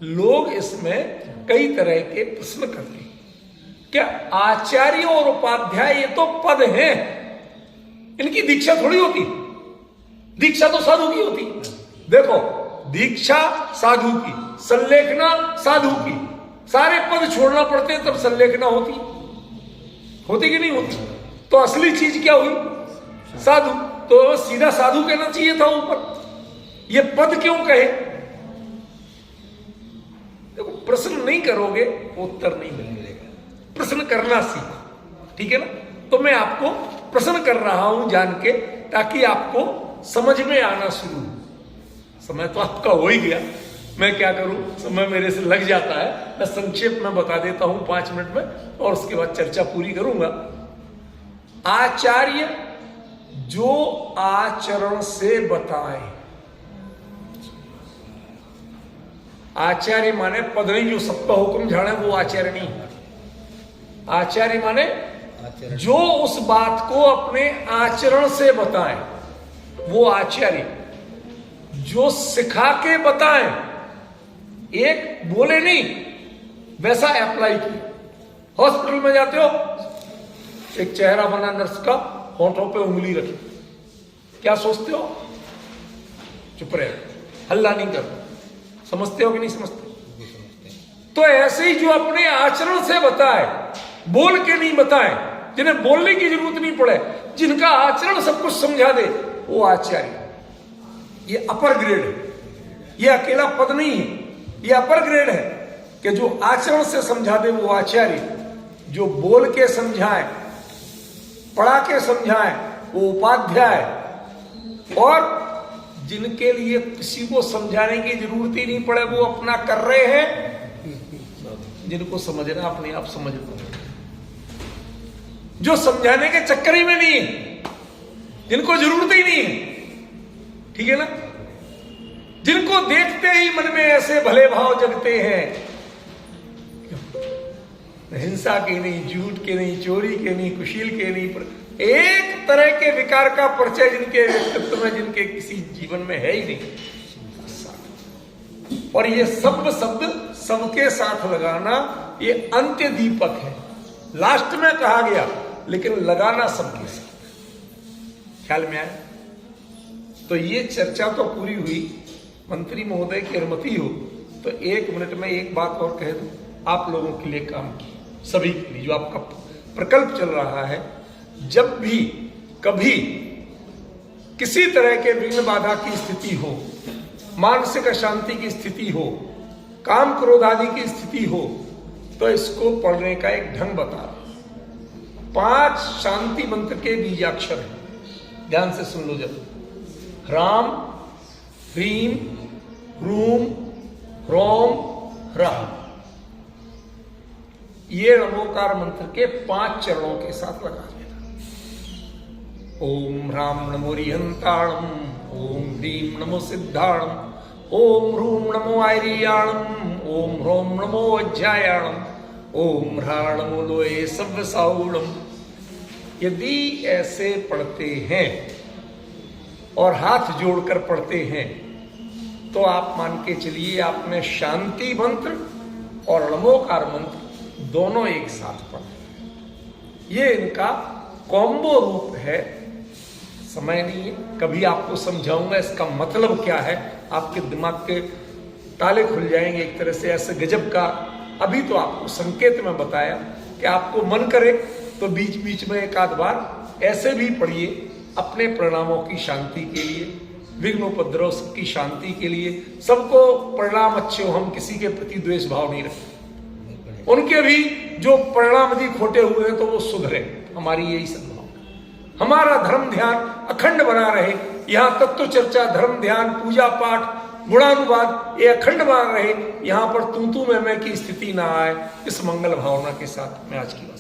लोग इसमें कई तरह के प्रश्न करते हैं। क्या आचार्य और उपाध्याय ये तो पद हैं, इनकी दीक्षा थोड़ी होती? दीक्षा तो साधु की होती। देखो, दीक्षा साधु की, संलेखना साधु की, सारे पद छोड़ना पड़ते हैं तब संलेखना होती कि नहीं होती? तो असली चीज क्या हुई? साधु। तो सीधा साधु कहना चाहिए था ऊपर, ये पद क्यों कहे? देखो, प्रश्न नहीं करोगे उत्तर नहीं मिलेगा। प्रश्न करना सीखो, ठीक है ना? तो मैं आपको प्रश्न कर रहा हूं जान के, ताकि आपको समझ में आना शुरू हो। समय तो आपका हो ही गया, मैं क्या करूं, समय मेरे से लग जाता है। मैं संक्षेप में बता देता हूं 5 मिनट में, और उसके बाद चर्चा पूरी करूंगा। आचार्य जो आचरण से बताए, आचार्य माने पद नहीं जो सबका हुक्म झाड़े, वो आचार्य नहीं। आचार्य माने जो उस बात को अपने आचरण से बताएं, वो आचार्य। जो सिखा के बताएं, एक बोले नहीं वैसा अप्लाई किया। हॉस्पिटल में जाते हो, एक चेहरा बना नर्स का, होंठों पे उंगली रखी, क्या सोचते हो? चुप रहे, हल्ला नहीं करते। समझते हो कि नहीं समझते? तो ऐसे ही जो अपने आचरण से बताए, बोल के नहीं बताए, जिन्हें बोलने की जरूरत नहीं पड़े, जिनका आचरण सब कुछ समझा दे, वो आचार्य। ये अपर ग्रेड है, ये अकेला पद नहीं है, ये अपर ग्रेड है कि जो आचरण से समझा दे वो आचार्य। जो बोल के समझाए, पढ़ा के समझाए, वो उपाध्याय। और जिनके लिए किसी को समझाने की जरूरत ही नहीं पड़े, वो अपना कर रहे हैं, जिनको समझना अपने आप समझ लो। जो समझाने के चक्कर ही में नहीं, जिनको जरूरत ही नहीं है, ठीक है ना, जिनको देखते ही मन में ऐसे भले भाव जगते हैं, हिंसा के नहीं, झूठ के नहीं, चोरी के नहीं, कुशील के नहीं, पर एक तरह के विकार का परिचय जिनके व्यक्तित्व में, जिनके किसी जीवन में है ही नहीं। और ये सब शब्द सबके साथ लगाना, ये अंत्य दीपक है, लास्ट में कहा गया, लेकिन लगाना सबके साथ। ख्याल में आया? तो ये चर्चा तो पूरी हुई। मंत्री महोदय की अनुमति हो तो 1 मिनट में एक बात और कह दूं, आप लोगों के लिए काम की, सभी के लिए, जो आपका प्रकल्प चल रहा है, जब भी कभी किसी तरह के विघ्न बाधा की स्थिति हो, मानसिक अशांति की स्थिति हो, काम क्रोध आदि की स्थिति हो, तो इसको पढ़ने का एक ढंग बता रहा हूं। 5 शांति मंत्र के बीजाक्षर हैं, ध्यान से सुन लो जब। राम, ह्रीम, ह्रूम, ह्रौम, ह्रः, ये नमोकार मंत्र के 5 चरणों के साथ लगा देना। ओम राम नमो रिहंताणम, ओम ह्रीम नमो सिद्धाणम, ओम ह्रूम नमो आयरियाणम, ओम ह्रौम नमो अज्जायाणम, ओम ह्रा नमो लोए सव्यसाऊणम। यदि ऐसे पढ़ते हैं और हाथ जोड़कर पढ़ते हैं तो आप मान के चलिए आपने शांति मंत्र और नमोकार मंत्र दोनों एक साथ पढ़े। ये इनका कॉम्बो रूप है। समय नहीं है, कभी आपको समझाऊंगा इसका मतलब क्या है, आपके दिमाग के ताले खुल जाएंगे एक तरह से, ऐसे गजब का। अभी तो आपको संकेत में बताया कि आपको मन करे तो बीच बीच में एक आध बार ऐसे भी पढ़िए, अपने परिणामों की शांति के लिए, विघ्नोपद्रव की शांति के लिए। सबको परिणाम अच्छे हो, हम किसी के प्रति द्वेष भाव नहीं रखते, उनके भी जो परिणाम यदि खोटे हुए हैं तो वो सुधरे, हमारी यही संभावना। हमारा धर्म ध्यान अखंड बना रहे, यहाँ तत्व चर्चा, धर्म ध्यान, पूजा पाठ, गुणानुवाद, ये अखंड बना रहे, यहाँ पर तू मैं की स्थिति ना आए। इस मंगल भावना के साथ मैं आज की बात